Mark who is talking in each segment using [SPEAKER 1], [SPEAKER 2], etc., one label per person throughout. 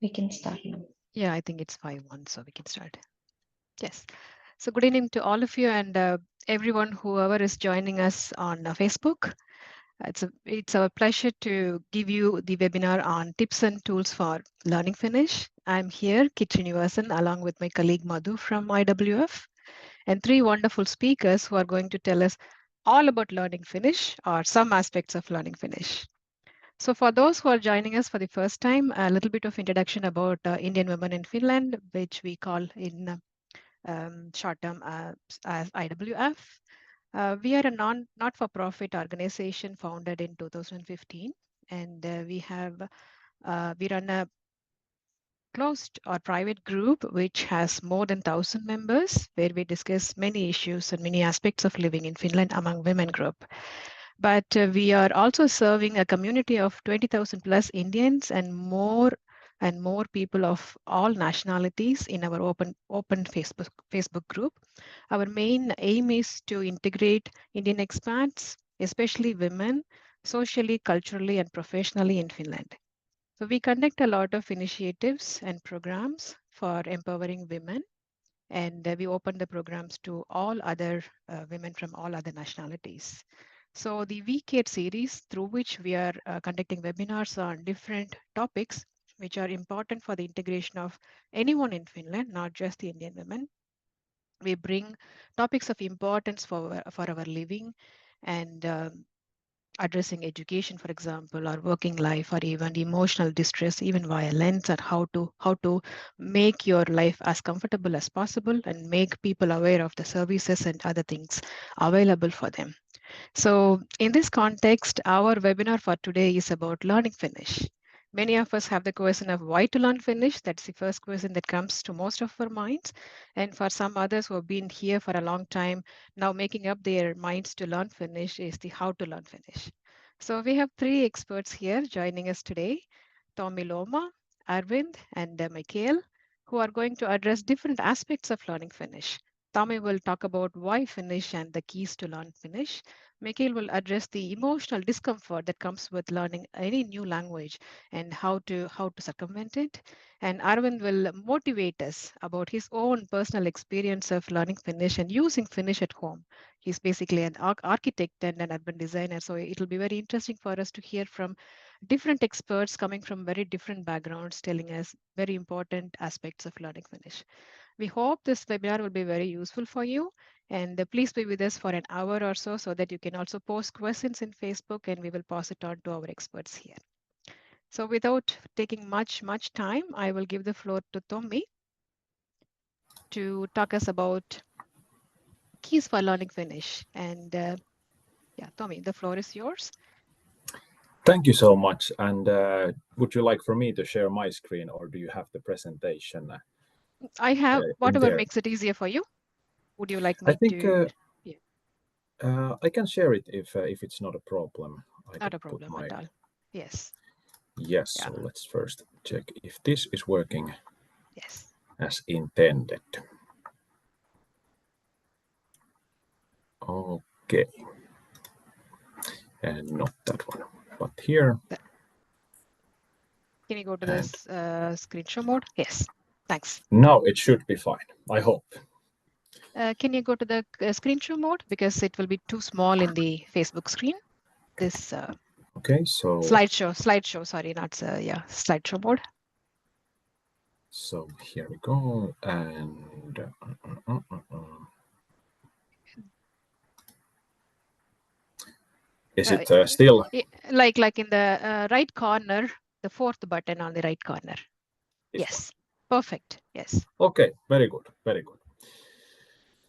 [SPEAKER 1] We can start now.
[SPEAKER 2] Yeah, I think it's 5-1, so we can start. Yes. So good evening to all of you and everyone, whoever is joining us on Facebook. It's our pleasure to give you the webinar on tips and tools for learning Finnish. I'm here, Kit Srinivasan, along with my colleague Madhu from IWF, and three wonderful speakers who are going to tell us all about learning Finnish or some aspects of learning Finnish. So for those who are joining us for the first time, a little bit of introduction about Indian women in Finland, which we call in short term as IWF. We are a not-for-profit organization founded in 2015, and we run a closed or private group which has more than 1,000 members, where we discuss many issues and many aspects of living in Finland among women group. But we are also serving a community of 20,000 plus Indians and more people of all nationalities in our open Facebook group. Our main aim is to integrate Indian expats, especially women, socially, culturally, and professionally in Finland. So we conduct a lot of initiatives and programs for empowering women, and we open the programs to all other women from all other nationalities. So the Wecare series, through which we are conducting webinars on different topics which are important for the integration of anyone in Finland, not just the Indian women. We bring topics of importance for our living and addressing education, for example, or working life, or even emotional distress, even violence, and how to make your life as comfortable as possible and make people aware of the services and other things available for them. So in this context, our webinar for today is about learning Finnish. Many of us have the question of why to learn Finnish. That's the first question that comes to most of our minds. And for some others who have been here for a long time, now making up their minds to learn Finnish is the how to learn Finnish. So we have three experts here joining us today, Tommi, Luoma, Arvind, and Mikael, who are going to address different aspects of learning Finnish. Tommi will talk about why Finnish and the keys to learn Finnish. Mikhail will address the emotional discomfort that comes with learning any new language and how to circumvent it. And Arvind will motivate us about his own personal experience of learning Finnish and using Finnish at home. He's basically an architect and an urban designer, so it'll be very interesting for us to hear from different experts coming from very different backgrounds, telling us very important aspects of learning Finnish. We hope this webinar will be very useful for you. And please be with us for an hour or so that you can also post questions in Facebook and we will pass it on to our experts here. So without taking much time, I will give the floor to Tommi to talk us about keys for learning Finnish. And yeah, Tommi, the floor is yours.
[SPEAKER 3] Thank you so much. And would you like for me to share my screen, or do you have the presentation?
[SPEAKER 2] I have whatever makes it easier for you. Would you like me
[SPEAKER 3] I think
[SPEAKER 2] to?
[SPEAKER 3] I can share it if it's not a problem.
[SPEAKER 2] Not a problem at all. Yes.
[SPEAKER 3] Yes. Yeah. So let's first check if this is working.
[SPEAKER 2] Yes.
[SPEAKER 3] As intended. Okay. And not that one, but here.
[SPEAKER 2] Can you go to this screen show mode? Yes. Thanks.
[SPEAKER 3] Now it should be fine, I hope.
[SPEAKER 2] Can you go to the screen show mode, because it will be too small in the Facebook screen? This
[SPEAKER 3] okay, so
[SPEAKER 2] slideshow. Sorry, not slideshow mode.
[SPEAKER 3] So here we go, and is it still
[SPEAKER 2] like in the right corner, the fourth button on the right corner? Yes, perfect. Yes.
[SPEAKER 3] Okay, very good, very good.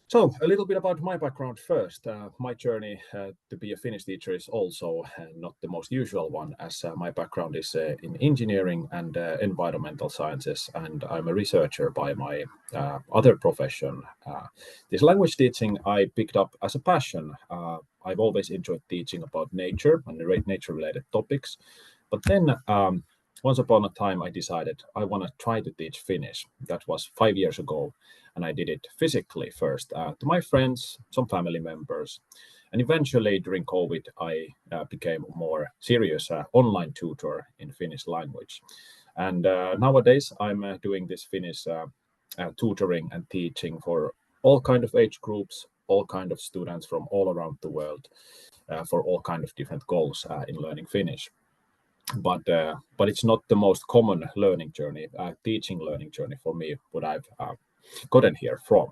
[SPEAKER 3] So a little bit about my background first. My journey to be a Finnish teacher is also not the most usual one, as my background is in engineering and environmental sciences, and I'm a researcher by my other profession. This language teaching I picked up as a passion. I've always enjoyed teaching about nature and nature-related topics, but then once upon a time, I decided I want to try to teach Finnish. That was 5 years ago, and I did it physically first to my friends, some family members. And eventually, during COVID, I became a more serious online tutor in Finnish language. And nowadays I'm doing this Finnish tutoring and teaching for all kind of age groups, all kind of students from all around the world, for all kind of different goals in learning Finnish. But it's not the most common learning journey, teaching learning journey for me, what I've gotten here from.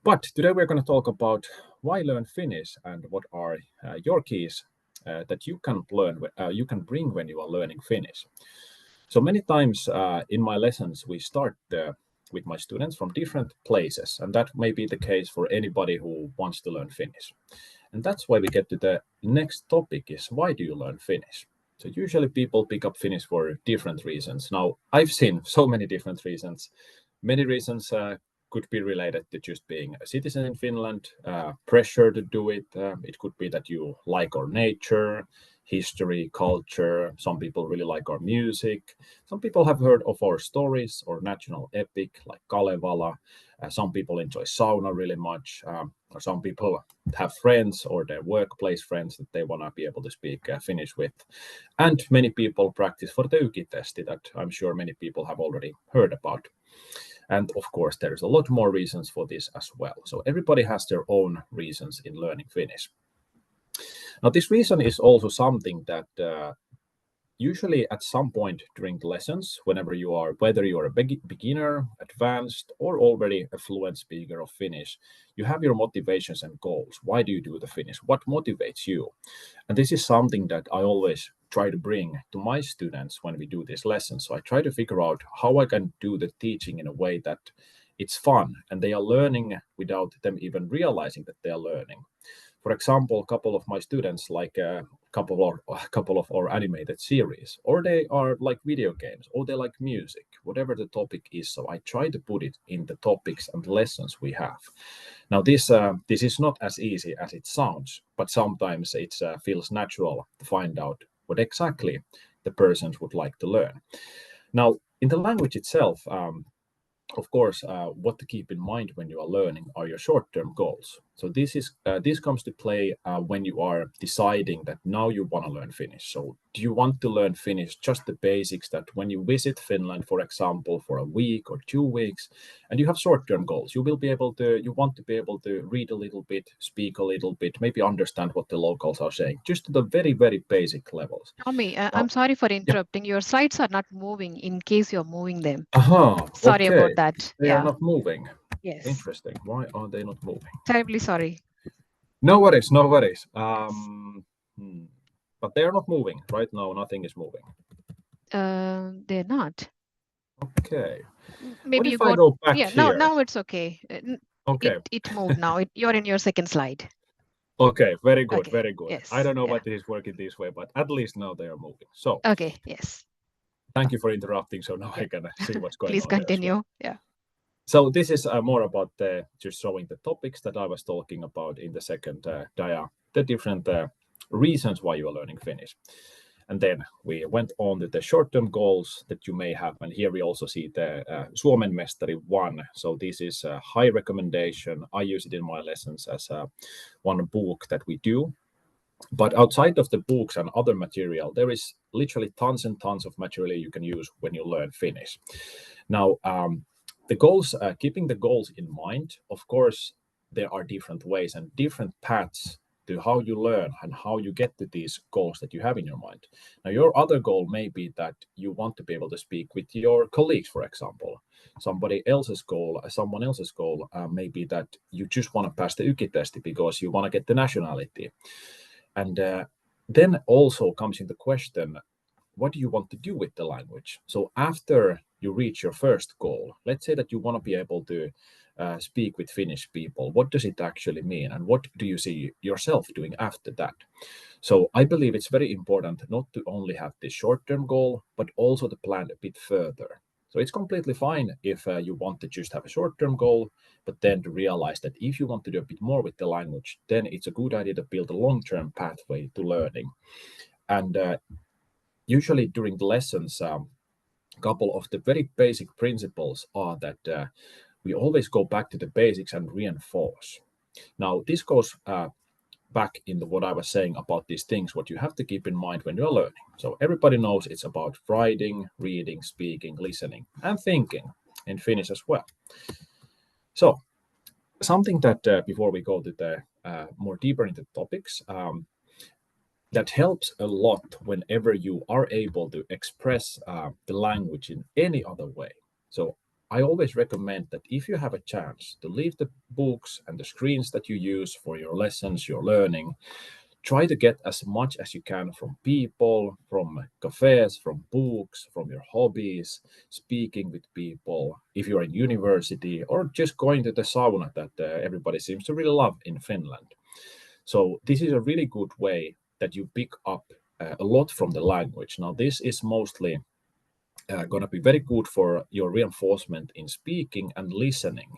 [SPEAKER 3] But today we're going to talk about why learn Finnish and what are your keys that you can learn, you can bring when you are learning Finnish. So many times in my lessons, we start with my students from different places, and that may be the case for anybody who wants to learn Finnish. And that's why we get to the next topic is why do you learn Finnish? So usually people pick up Finnish for different reasons. Now, I've seen so many different reasons. Many reasons could be related to just being a citizen in Finland, pressure to do it. It could be that you like our nature, history, culture. Some people really like our music. Some people have heard of our stories or national epic like Kalevala. Some people enjoy sauna really much. Or some people have friends or their workplace friends that they want to be able to speak Finnish with. And many people practice for the ykitesti that I'm sure many people have already heard about. And of course, there's a lot more reasons for this as well. So everybody has their own reasons in learning Finnish. Now, this reason is also something that usually at some point during the lessons, whenever you are, whether you're a beginner, advanced, or already a fluent speaker of Finnish, you have your motivations and goals. Why do you do the Finnish? What motivates you? And this is something that I always try to bring to my students when we do these lessons. So I try to figure out how I can do the teaching in a way that it's fun and they are learning without them even realizing that they are learning. For example, a couple of my students like a couple of our animated series, or they are like video games, or they like music, whatever the topic is. So I try to put it in the topics and lessons we have. Now this is not as easy as it sounds, but sometimes it feels natural to find out what exactly the persons would like to learn. Now in the language itself. Of course, what to keep in mind when you are learning are your short-term goals. So this comes to play when you are deciding that now you want to learn Finnish. So do you want to learn Finnish, just the basics that when you visit Finland, for example, for a week or 2 weeks, and you have short-term goals, you want to be able to read a little bit, speak a little bit, maybe understand what the locals are saying, just to the very, very basic levels.
[SPEAKER 2] Tommi,
[SPEAKER 3] Now,
[SPEAKER 2] I'm sorry for
[SPEAKER 3] yeah.
[SPEAKER 2] interrupting. Your slides are not moving in case you're moving them.
[SPEAKER 3] Aha,
[SPEAKER 2] Sorry
[SPEAKER 3] okay.
[SPEAKER 2] about that.
[SPEAKER 3] They are not moving.
[SPEAKER 2] Yes.
[SPEAKER 3] Interesting. Why are they not moving?
[SPEAKER 2] Terribly sorry.
[SPEAKER 3] No worries, no worries.
[SPEAKER 2] Yes.
[SPEAKER 3] But they are not moving right now. Nothing is moving.
[SPEAKER 2] They're not.
[SPEAKER 3] Okay.
[SPEAKER 2] Maybe
[SPEAKER 3] what if I go back
[SPEAKER 2] yeah,
[SPEAKER 3] here?
[SPEAKER 2] now it's okay.
[SPEAKER 3] Okay.
[SPEAKER 2] It moved now. You're in your second slide.
[SPEAKER 3] Okay, very good,
[SPEAKER 2] Okay.
[SPEAKER 3] very good.
[SPEAKER 2] Yes.
[SPEAKER 3] I don't know
[SPEAKER 2] Yeah.
[SPEAKER 3] why this is working this way, but at least now they are moving. So
[SPEAKER 2] Okay. Yes.
[SPEAKER 3] thank you for interrupting. So now
[SPEAKER 2] Yeah.
[SPEAKER 3] I can see what's going
[SPEAKER 2] Please
[SPEAKER 3] on there as well.
[SPEAKER 2] continue. Yeah.
[SPEAKER 3] So this is more about just showing the topics that I was talking about in the second dia, the different reasons why you are learning Finnish. And then we went on to the short-term goals that you may have. And here we also see the Suomen Mestari 1. So this is a high recommendation. I use it in my lessons as one book that we do. But outside of the books and other material, there is literally tons and tons of material you can use when you learn Finnish. Now, the goals, keeping the goals in mind, of course, there are different ways and different paths to how you learn and how you get to these goals that you have in your mind. Now, your other goal may be that you want to be able to speak with your colleagues, for example. Someone else's goal may be that you just want to pass the ykitesti because you want to get the nationality. And then also comes into question, what do you want to do with the language? So after you reach your first goal, let's say that you want to be able to speak with Finnish people, what does it actually mean? And what do you see yourself doing after that? So I believe it's very important not to only have this short-term goal, but also to plan a bit further. So it's completely fine if you want to just have a short-term goal, but then to realize that if you want to do a bit more with the language, then it's a good idea to build a long-term pathway to learning. And usually during the lessons, a couple of the very basic principles are that we always go back to the basics and reinforce. Now, this goes back into what I was saying about these things, what you have to keep in mind when you're learning. So everybody knows it's about writing, reading, speaking, listening, and thinking in Finnish as well. So something that before we go to the more deeper into topics, that helps a lot whenever you are able to express the language in any other way. So I always recommend that if you have a chance to leave the books and the screens that you use for your lessons, your learning, try to get as much as you can from people, from cafes, from books, from your hobbies, speaking with people, if you're in university, or just going to the sauna that everybody seems to really love in Finland. So this is a really good way that you pick up a lot from the language. Now, this is mostly going to be very good for your reinforcement in speaking and listening.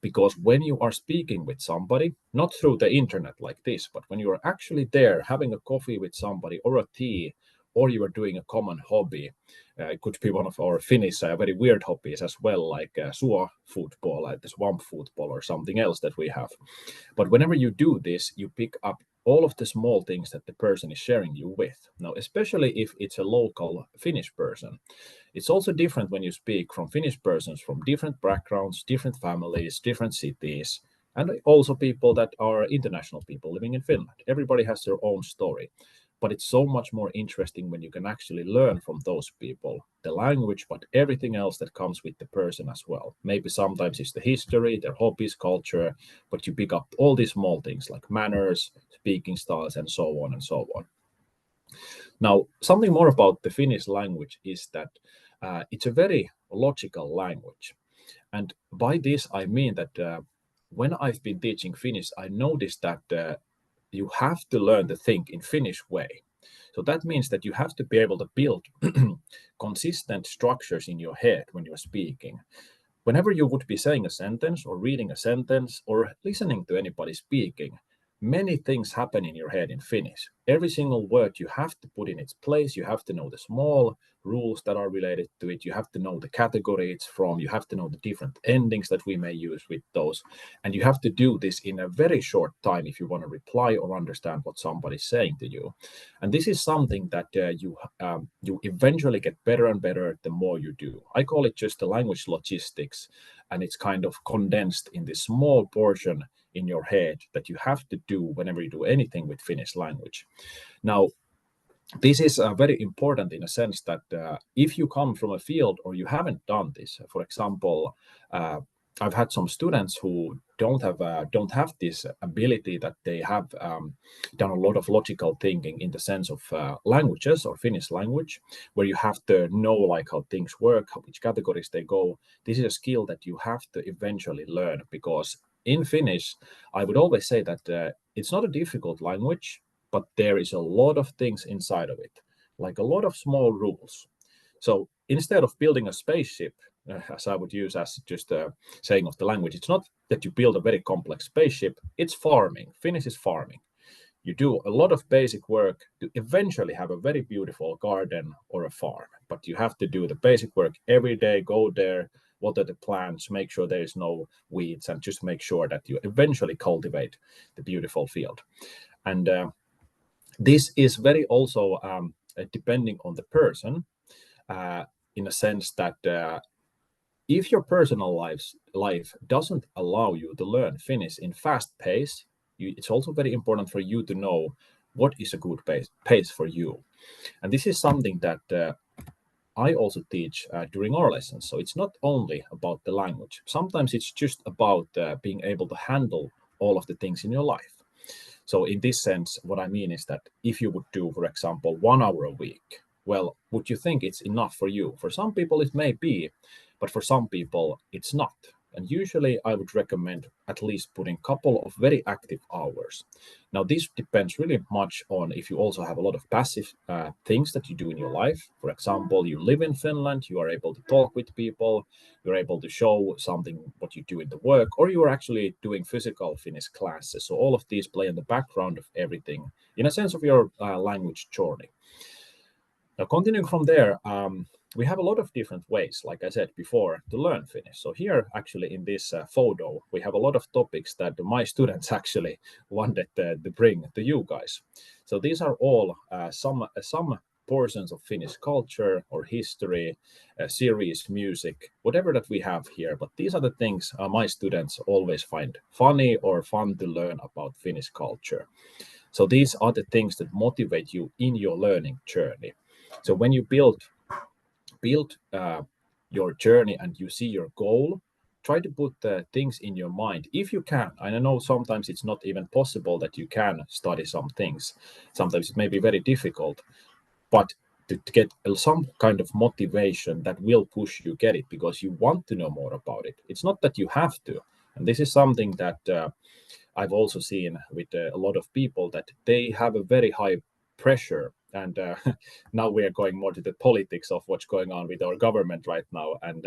[SPEAKER 3] Because when you are speaking with somebody, not through the internet like this, but when you are actually there having a coffee with somebody or a tea, or you are doing a common hobby, it could be one of our Finnish very weird hobbies as well, like suo football, like the swamp football or something else that we have. But whenever you do this, you pick up all of the small things that the person is sharing you with. Now, especially if it's a local Finnish person, it's also different when you speak from Finnish persons from different backgrounds, different families, different cities, and also people that are international people living in Finland. Everybody has their own story. But it's so much more interesting when you can actually learn from those people the language, but everything else that comes with the person as well. Maybe sometimes it's the history, their hobbies, culture, but you pick up all these small things like manners, speaking styles, and so on and so on. Now, something more about the Finnish language is that it's a very logical language. And by this, I mean that when I've been teaching Finnish, I noticed that you have to learn to think in Finnish way. So that means that you have to be able to build consistent structures in your head when you're speaking. Whenever you would be saying a sentence or reading a sentence or listening to anybody speaking, many things happen in your head in Finnish. Every single word you have to put in its place. You have to know the small rules that are related to it. You have to know the category it's from. You have to know the different endings that we may use with those. And you have to do this in a very short time if you want to reply or understand what somebody's saying to you. And this is something that you eventually get better and better the more you do. I call it just the language logistics, and it's kind of condensed in this small portion in your head that you have to do whenever you do anything with Finnish language. Now, this is very important in a sense that if you come from a field or you haven't done this, for example, I've had some students who don't have this ability that they have done a lot of logical thinking in the sense of languages or Finnish language, where you have to know like how things work, which categories they go. This is a skill that you have to eventually learn, because in Finnish, I would always say that it's not a difficult language, but there is a lot of things inside of it, like a lot of small rules. So instead of building a spaceship, as I would use as just a saying of the language, it's not that you build a very complex spaceship, it's farming. Finnish is farming. You do a lot of basic work to eventually have a very beautiful garden or a farm, but you have to do the basic work every day, go there, water the plants, make sure there is no weeds, and just make sure that you eventually cultivate the beautiful field. And this is very also depending on the person, in a sense that if your personal life doesn't allow you to learn Finnish in fast pace, it's also very important for you to know what is a good pace for you. And this is something that I also teach during our lessons. So it's not only about the language. Sometimes it's just about being able to handle all of the things in your life. So in this sense, what I mean is that if you would do, for example, 1 hour a week, well, would you think it's enough for you? For some people, it may be, but for some people, it's not. And usually I would recommend at least putting a couple of very active hours. Now, this depends really much on if you also have a lot of passive things that you do in your life. For example, you live in Finland, you are able to talk with people, you're able to show something what you do in the work, or you are actually doing physical Finnish classes. So all of these play in the background of everything in a sense of your language journey. Now, continuing from there, we have a lot of different ways, like I said before, to learn Finnish. So here, actually, in this photo, we have a lot of topics that my students actually wanted to bring to you guys. So these are all some portions of Finnish culture or history, series, music, whatever that we have here. But these are the things my students always find funny or fun to learn about Finnish culture. So these are the things that motivate you in your learning journey. So when you build your journey and you see your goal, try to put things in your mind if you can. And I know sometimes it's not even possible that you can study some things. Sometimes it may be very difficult, but to get some kind of motivation that will push you get it because you want to know more about it. It's not that you have to. And this is something that I've also seen with a lot of people, that they have a very high pressure. And now we are going more to the politics of what's going on with our government right now, and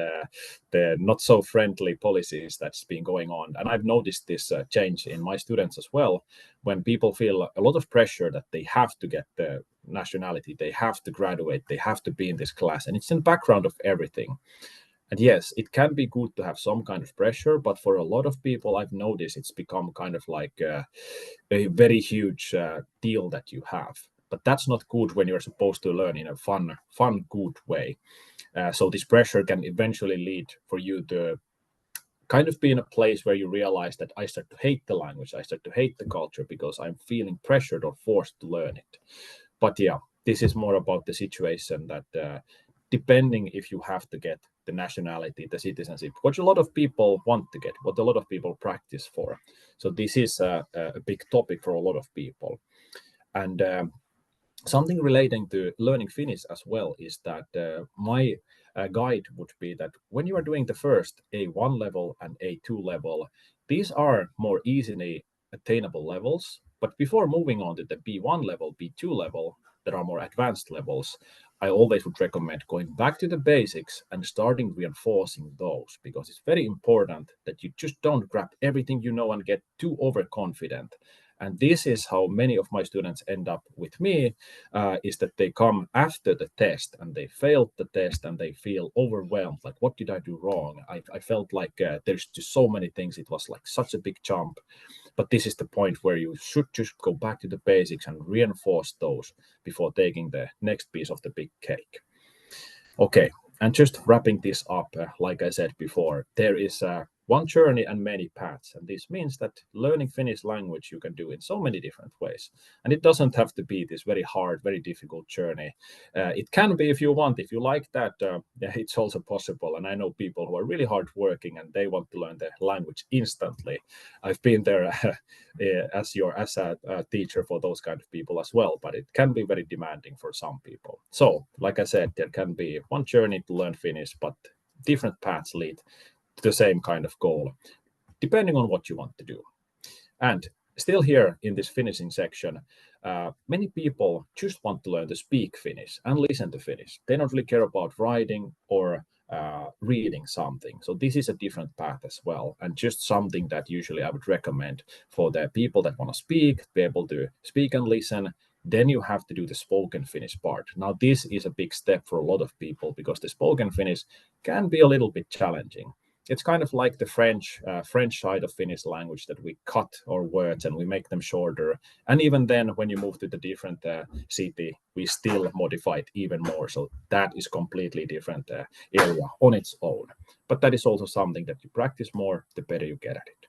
[SPEAKER 3] the not so friendly policies that's been going on. And I've noticed this change in my students as well, when people feel a lot of pressure that they have to get the nationality, they have to graduate, they have to be in this class, and it's in the background of everything. And yes, it can be good to have some kind of pressure, but for a lot of people, I've noticed it's become kind of like a very huge deal that you have. But that's not good when you're supposed to learn in a fun, good way. So this pressure can eventually lead for you to kind of be in a place where you realize that I start to hate the language, I start to hate the culture because I'm feeling pressured or forced to learn it. But yeah, this is more about the situation that depending if you have to get the nationality, the citizenship, which a lot of people want to get, what a lot of people practice for. So this is a big topic for a lot of people. And something relating to learning Finnish as well is that my guide would be that when you are doing the first A1 level and A2 level, these are more easily attainable levels. But before moving on to the B1 level, B2 level, that are more advanced levels, I always would recommend going back to the basics and starting reinforcing those, because it's very important that you just don't grab everything you know and get too overconfident. And this is how many of my students end up with me, is that they come after the test and they failed the test and they feel overwhelmed. Like, what did I do wrong? I felt like there's just so many things. It was like such a big jump. But this is the point where you should just go back to the basics and reinforce those before taking the next piece of the big cake. Okay, and just wrapping this up, like I said before, there is one journey and many paths. And this means that learning Finnish language you can do in so many different ways. And it doesn't have to be this very hard, very difficult journey. It can be if you want. If you like that, it's also possible. And I know people who are really hard working and they want to learn the language instantly. I've been there as a teacher for those kind of people as well, but it can be very demanding for some people. So, like I said, there can be one journey to learn Finnish, but different paths lead to the same kind of goal, depending on what you want to do. And still here in this finishing section, many people just want to learn to speak Finnish and listen to Finnish. They don't really care about writing or reading something. So this is a different path as well, and just something that usually I would recommend for the people that want to speak, be able to speak and listen. Then you have to do the spoken Finnish part. Now, this is a big step for a lot of people because the spoken Finnish can be a little bit challenging. It's kind of like the French side of Finnish language, that we cut our words and we make them shorter. And even then, when you move to the different city, we still modify it even more. So that is completely different area on its own. But that is also something that you practice more, the better you get at it.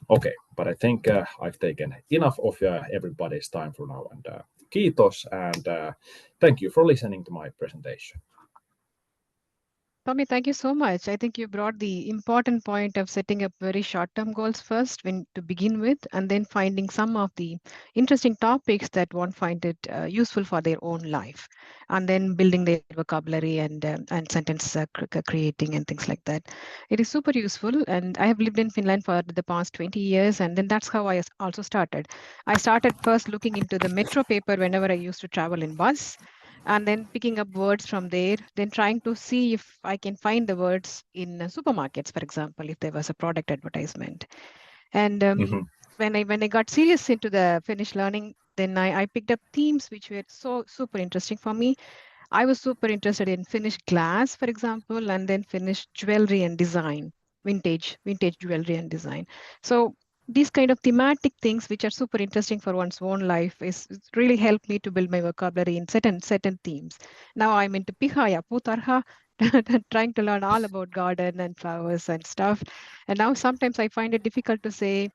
[SPEAKER 3] Okay, but I think I've taken enough of everybody's time for now. And kiitos, and thank you for listening to my presentation.
[SPEAKER 2] Tommi, thank you so much. I think you brought the important point of setting up very short-term goals first to begin with, and then finding some of the interesting topics that one find it useful for their own life, and then building their vocabulary and sentence creating and things like that. It is super useful, and I have lived in Finland for the past 20 years, and then that's how I also started. I started first looking into the metro paper whenever I used to travel in bus, and then picking up words from there, then trying to see if I can find the words in supermarkets, for example, if there was a product advertisement. And when I got serious into the Finnish learning, then I picked up themes which were so super interesting for me. I was super interested in Finnish glass, for example, and then Finnish jewelry and design, vintage jewelry and design. So these kind of thematic things, which are super interesting for one's own life, is really helped me to build my vocabulary in certain themes. Now I'm into piha ja putarha, trying to learn all about garden and flowers and stuff. And now sometimes I find it difficult to say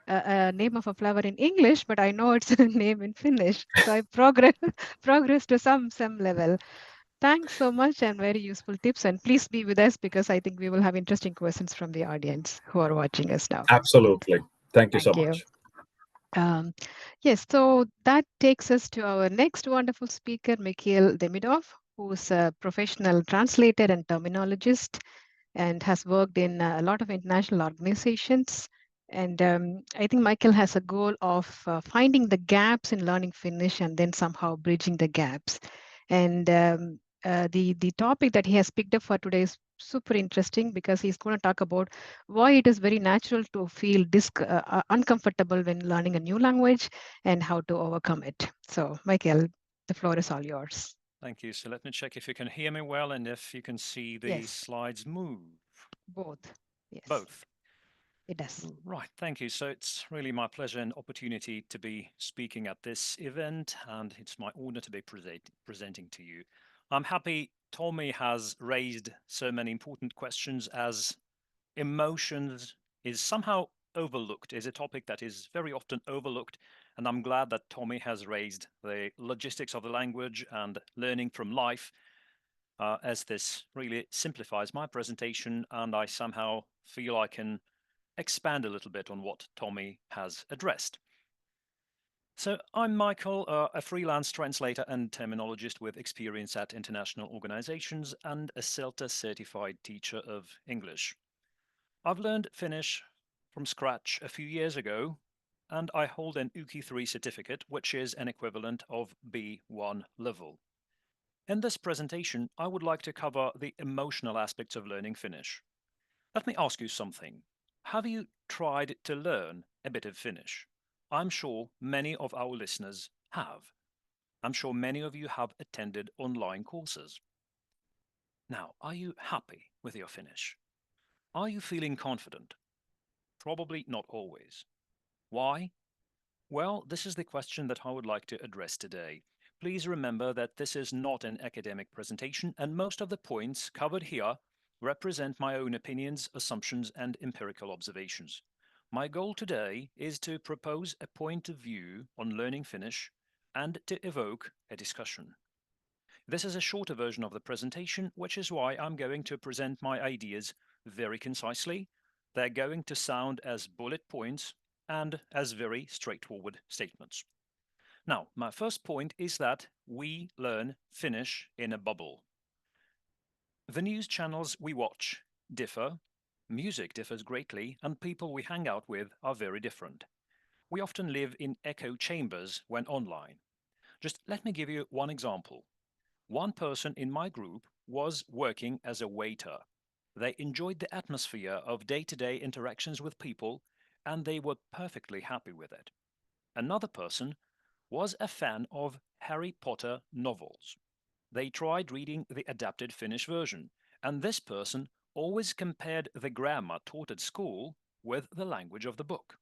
[SPEAKER 2] a name of a flower in English, but I know it's a name in Finnish. So I progress to some level. Thanks so much and very useful tips. And please be with us because I think we will have interesting questions from the audience who are watching us now.
[SPEAKER 3] Absolutely. Thank you so
[SPEAKER 2] Thank you.
[SPEAKER 3] much.
[SPEAKER 2] Um, yes, so that takes us to our next wonderful speaker, Mikhail Demidoff, who's a professional translator and terminologist and has worked in a lot of international organizations. And I think Michael has a goal of finding the gaps in learning Finnish and then somehow bridging the gaps. And the topic that he has picked up for today is super interesting because he's going to talk about why it is very natural to feel uncomfortable when learning a new language and how to overcome it. So, Michael, the floor is all yours.
[SPEAKER 1] Thank you. So let me check if you can hear me well and if you can see the
[SPEAKER 2] Yes,
[SPEAKER 1] slides move.
[SPEAKER 2] both. Yes,
[SPEAKER 1] Both.
[SPEAKER 2] it does.
[SPEAKER 1] Right, thank you. So it's really my pleasure and opportunity to be speaking at this event, and it's my honor to be presenting to you. I'm happy Tommi has raised so many important questions, as emotions is somehow overlooked, is a topic that is very often overlooked. And I'm glad that Tommi has raised the logistics of the language and learning from life, as this really simplifies my presentation, and I somehow feel I can expand a little bit on what Tommi has addressed. So I'm Michael, a freelance translator and terminologist with experience at international organizations and a CELTA certified teacher of English. I've learned Finnish from scratch a few years ago, and I hold an UKI3 certificate, which is an equivalent of B1 level. In this presentation, I would like to cover the emotional aspects of learning Finnish. Let me ask you something. Have you tried to learn a bit of Finnish? I'm sure many of our listeners have. I'm sure many of you have attended online courses. Now, are you happy with your Finnish? Are you feeling confident? Probably not always. Why? Well, this is the question that I would like to address today. Please remember that this is not an academic presentation, and most of the points covered here represent my own opinions, assumptions, and empirical observations. My goal today is to propose a point of view on learning Finnish and to evoke a discussion. This is a shorter version of the presentation, which is why I'm going to present my ideas very concisely. They're going to sound as bullet points and as very straightforward statements. Now, my first point is that we learn Finnish in a bubble. The news channels we watch differ, music differs greatly, and people we hang out with are very different. We often live in echo chambers when online. Just let me give you one example. One person in my group was working as a waiter. They enjoyed the atmosphere of day-to-day interactions with people, and they were perfectly happy with it. Another person was a fan of Harry Potter novels. They tried reading the adapted Finnish version, and this person always compared the grammar taught at school with the language of the book.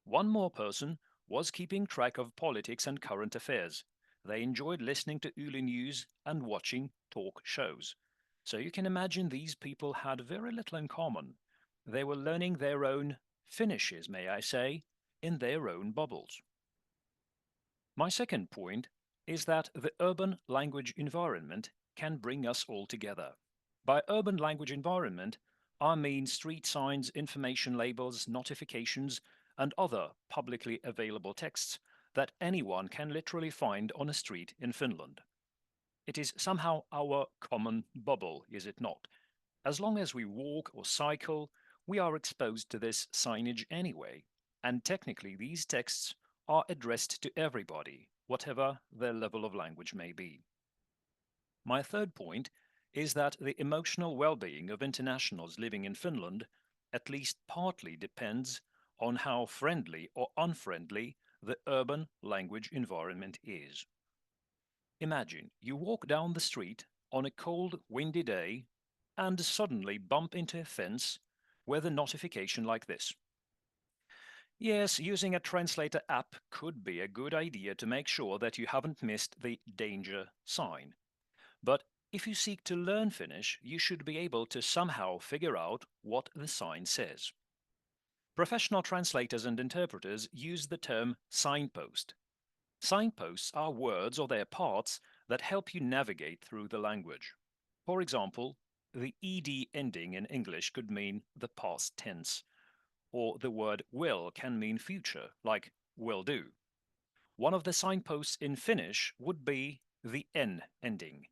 [SPEAKER 1] One more person was keeping track of politics and current affairs. They enjoyed listening to Yle News and watching talk shows. So you can imagine these people had very little in common. They were learning their own Finnishes, may I say, in their own bubbles. My second point is that the urban language environment can bring us all together. By urban language environment, I mean street signs, information labels, notifications, and other publicly available texts that anyone can literally find on a street in Finland. It is somehow our common bubble, is it not? As long as we walk or cycle, we are exposed to this signage anyway, and technically these texts are addressed to everybody, whatever their level of language may be. My third point is that the emotional well-being of internationals living in Finland at least partly depends on how friendly or unfriendly the urban language environment is. Imagine you walk down the street on a cold, windy day and suddenly bump into a fence with a notification like this. Yes, using a translator app could be a good idea to make sure that you haven't missed the danger sign. But if you seek to learn Finnish, you should be able to somehow figure out what the sign says. Professional translators and interpreters use the term signpost. Signposts are words or their parts that help you navigate through the language. For example, the ed ending in English could mean the past tense, or the word will can mean future, like will do. One of the signposts in Finnish would be the n ending.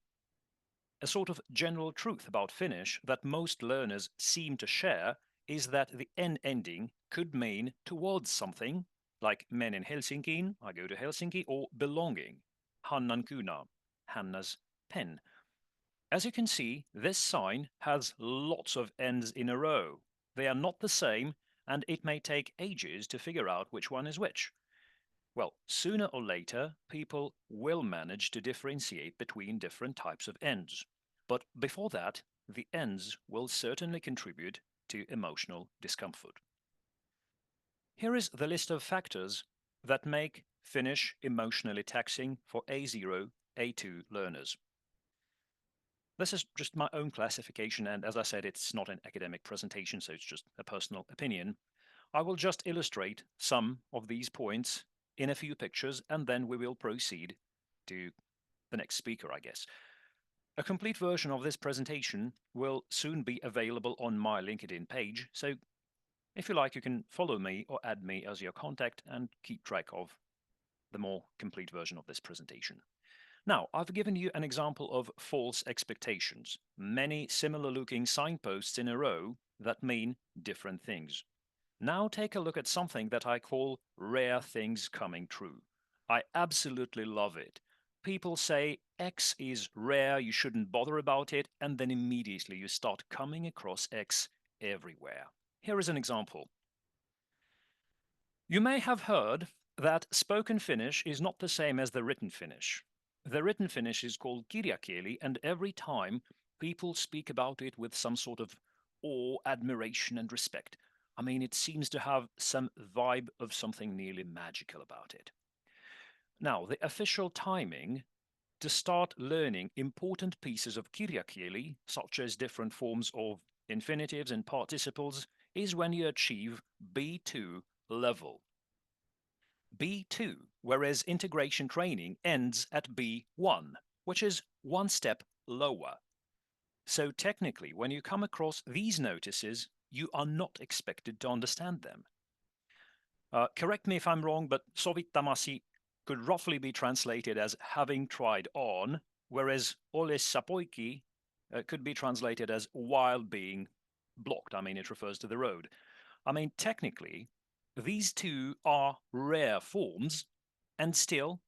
[SPEAKER 1] A sort of general truth about Finnish that most learners seem to share is that the n ending could mean towards something, like menen Helsinkiin, I go to Helsinki, or belonging, Hannan kuna, Hannah's pen. As you can see, this sign has lots of n's in a row. They are not the same, and it may take ages to figure out which one is which. Well, sooner or later, people will manage to differentiate between different types of ends. But before that, the ends will certainly contribute to emotional discomfort. Here is the list of factors that make Finnish emotionally taxing for A0, A2 learners. This is just my own classification, and as I said, it's not an academic presentation, so it's just a personal opinion. I will just illustrate some of these points in a few pictures, and then we will proceed to the next speaker, I guess. A complete version of this presentation will soon be available on my LinkedIn page, so if you like, you can follow me or add me as your contact and keep track of the more complete version of this presentation. Now, I've given you an example of false expectations, many similar-looking signposts in a row that mean different things. Now take a look at something that I call rare things coming true. I absolutely love it. People say X is rare, you shouldn't bother about it, and then immediately you start coming across X everywhere. Here is an example. You may have heard that spoken Finnish is not the same as the written Finnish. The written Finnish is called kirjakieli, and every time people speak about it with some sort of awe, admiration, and respect. I mean, it seems to have some vibe of something nearly magical about it. Now, the official timing to start learning important pieces of kirjakieli, such as different forms of infinitives and participles, is when you achieve B2 level. B2, whereas integration training ends at B1, which is one step lower. So technically, when you come across these notices, you are not expected to understand them. Correct me if I'm wrong, but sovittamasi could roughly be translated as having tried on, whereas ollessa poikki could be translated as while being blocked. I mean, it refers to the road. I mean, technically, these two are rare forms, and still,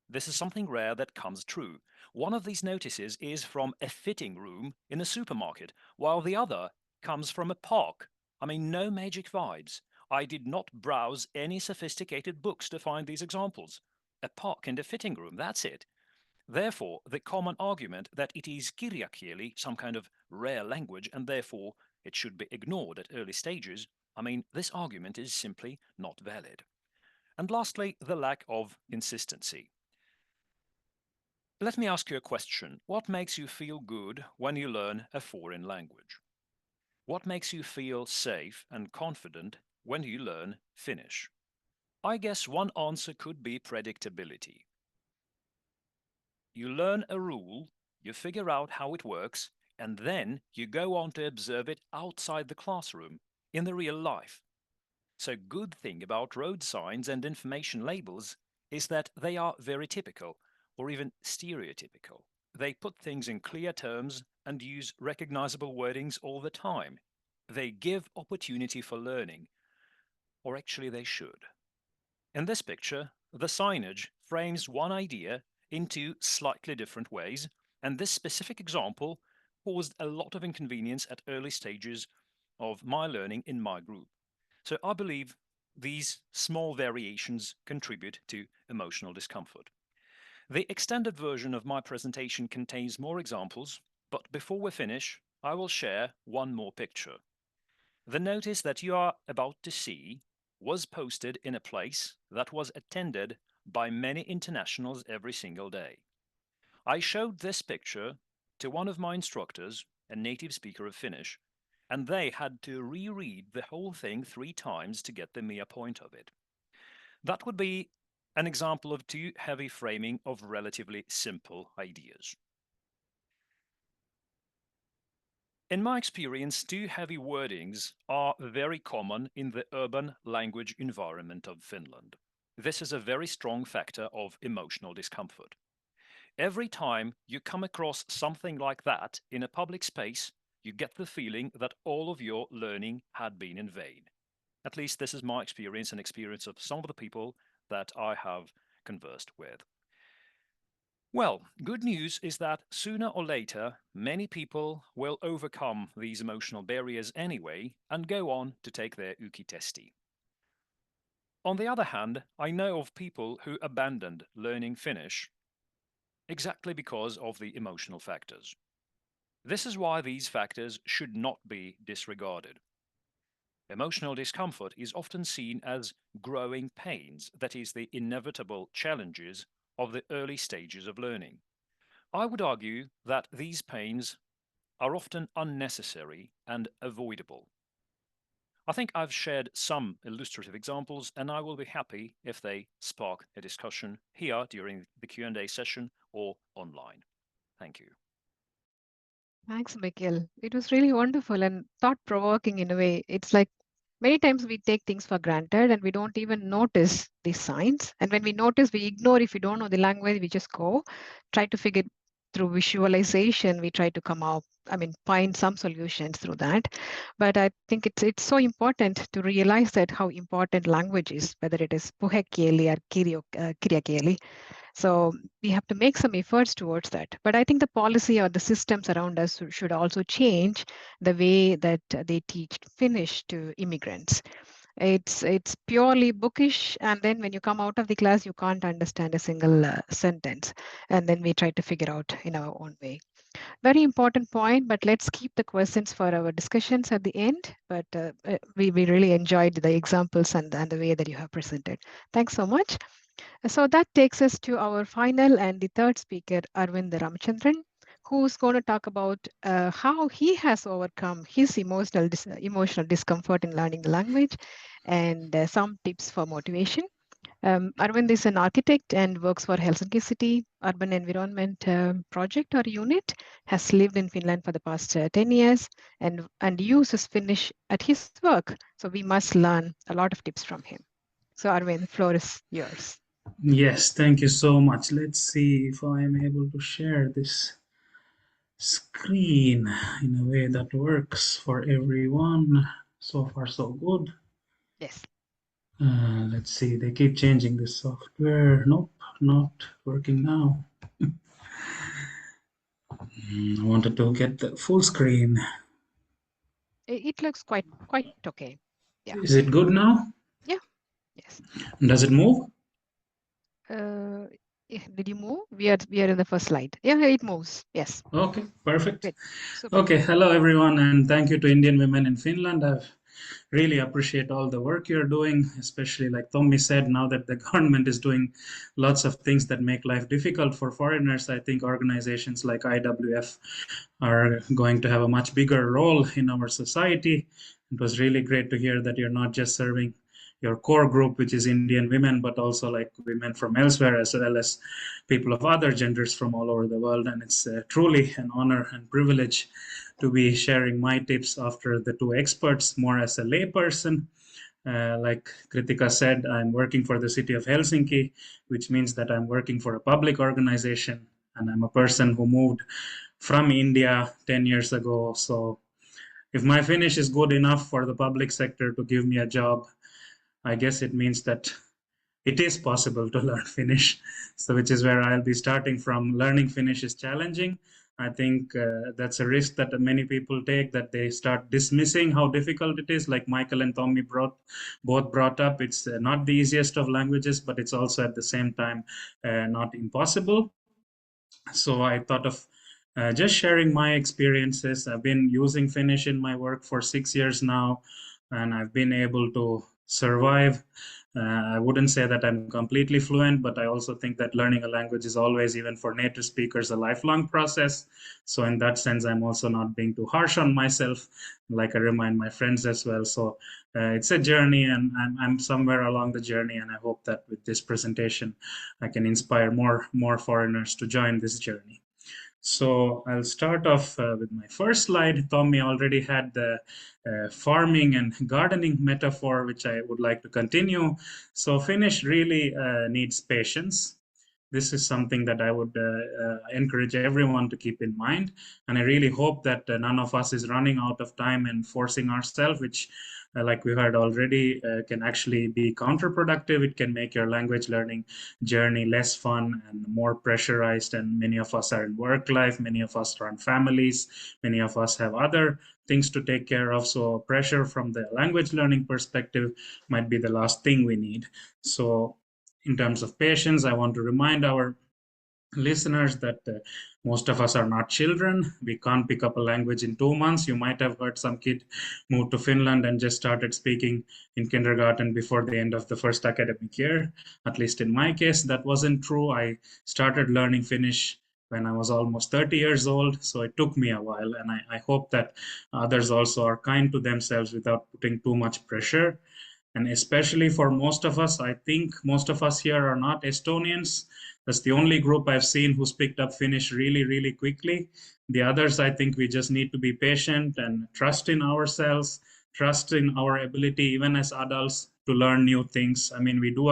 [SPEAKER 1] this is something rare that comes true. One of these notices is from a fitting room in a supermarket, while the other comes from a park. I mean, no magic vibes. I did not browse any sophisticated books to find these examples. A park and a fitting room, that's it. Therefore, the common argument that it is kirjakieli, some kind of rare language, and therefore it should be ignored at early stages, I mean, this argument is simply not valid. And lastly, the lack of consistency. Let me ask you a question. What makes you feel good when you learn a foreign language? What makes you feel safe and confident when you learn Finnish? I guess one answer could be predictability. You learn a rule, you figure out how it works, and then you go on to observe it outside the classroom, in the real life. So good thing about road signs and information labels is that they are very typical, or even stereotypical. They put things in clear terms and use recognizable wordings all the time. They give opportunity for learning, or actually they should. In this picture, the signage frames one idea into slightly different ways, and this specific example caused a lot of inconvenience at early stages of my learning in my group. So I believe these small variations contribute to emotional discomfort. The extended version of my presentation contains more examples, but before we finish, I will share one more picture. The notice that you are about to see was posted in a place that was attended by many internationals every single day. I showed this picture to one of my instructors, a native speaker of Finnish, and they had to reread the whole thing 3 times to get the mere point of it. That would be an example of too heavy framing of relatively simple ideas. In my experience, too heavy wordings are very common in the urban language environment of Finland. This is a very strong factor of emotional discomfort. Every time you come across something like that in a public space, you get the feeling that all of your learning had been in vain. At least this is my experience and experience of some of the people that I have conversed with. Well, good news is that sooner or later, many people will overcome these emotional barriers anyway and go on to take their Uki-testi. On the other hand, I know of people who abandoned learning Finnish exactly because of the emotional factors. This is why these factors should not be disregarded. Emotional discomfort is often seen as growing pains, that is, the inevitable challenges of the early stages of learning. I would argue that these pains are often unnecessary and avoidable. I think I've shared some illustrative examples, and I will be happy if they spark a discussion here during the Q&A session or online. Thank you.
[SPEAKER 2] Thanks, Mikhail. It was really wonderful and thought-provoking in a way. It's like many times we take things for granted and we don't even notice these signs. And when we notice, we ignore. If we don't know the language, we just go, try to figure through visualization. We try to find some solutions through that. But I think it's so important to realize that how important language is, whether it is puhekieli or kirjakieli. So we have to make some efforts towards that. But I think the policy or the systems around us should also change the way that they teach Finnish to immigrants. It's purely bookish, and then when you come out of the class, you can't understand a single sentence. And then we try to figure out in our own way. Very important point, but let's keep the questions for our discussions at the end. But we really enjoyed the examples and the way that you have presented. Thanks so much. So that takes us to our final and the third speaker, Arvind Ramachandran, who's going to talk about how he has overcome his emotional discomfort in learning the language and some tips for motivation. Arvind is an architect and works for Helsinki City Urban Environment Project or Unit, has lived in Finland for the past 10 years and uses Finnish at his work. So we must learn a lot of tips from him. So Arvind, the floor is yours.
[SPEAKER 4] Yes, thank you so much. Let's see if I am able to share this screen in a way that works for everyone. So far, so good.
[SPEAKER 2] Yes.
[SPEAKER 4] Let's see, they keep changing the software. Nope, not working now. I wanted to get the full screen.
[SPEAKER 2] It looks quite okay. Yeah.
[SPEAKER 4] Is it good now?
[SPEAKER 2] Yeah. Yes.
[SPEAKER 4] Does it move?
[SPEAKER 2] Did you move? We are in the first slide. Yeah, it moves. Yes.
[SPEAKER 4] Okay, perfect.
[SPEAKER 2] Good. Super.
[SPEAKER 4] Okay, hello everyone, and thank you to Indian Women in Finland. I really appreciate all the work you're doing, especially like Tommi said, now that the government is doing lots of things that make life difficult for foreigners. I think organizations like IWF are going to have a much bigger role in our society. It was really great to hear that you're not just serving your core group, which is Indian women, but also like women from elsewhere, as well as people of other genders from all over the world. And it's truly an honor and privilege to be sharing my tips after the two experts, more as a layperson. Like Kritika said, I'm working for the city of Helsinki, which means that I'm working for a public organization, and I'm a person who moved from India 10 years ago. So if my Finnish is good enough for the public sector to give me a job, I guess it means that it is possible to learn Finnish. So which is where I'll be starting from. Learning Finnish is challenging. I think that's a risk that many people take, that they start dismissing how difficult it is. Like Michael and Tommi both brought up, it's not the easiest of languages, but it's also at the same time not impossible. So I thought of just sharing my experiences. I've been using Finnish in my work for 6 years now, and I've been able to survive. I wouldn't say that I'm completely fluent, but I also think that learning a language is always, even for native speakers, a lifelong process. So in that sense, I'm also not being too harsh on myself, like I remind my friends as well. So it's a journey, and I'm somewhere along the journey, and I hope that with this presentation, I can inspire more foreigners to join this journey. So I'll start off with my first slide. Tommi already had the farming and gardening metaphor, which I would like to continue. So Finnish really needs patience. This is something that I would encourage everyone to keep in mind. And I really hope that none of us is running out of time and forcing ourselves, which, like we heard already, can actually be counterproductive. It can make your language learning journey less fun and more pressurized. And many of us are in work life, many of us run families, many of us have other things to take care of. So pressure from the language learning perspective might be the last thing we need. So in terms of patience, I want to remind our listeners that most of us are not children. We can't pick up a language in 2 months. You might have heard some kid move to Finland and just started speaking in kindergarten before the end of the first academic year. At least in my case, that wasn't true. I started learning Finnish when I was almost 30 years old, so it took me a while, and I hope that others also are kind to themselves without putting too much pressure. And especially for most of us, I think most of us here are not Estonians. That's the only group I've seen who's picked up Finnish really, really quickly. The others, I think we just need to be patient and trust in ourselves, trust in our ability, even as adults, to learn new things. I mean, we do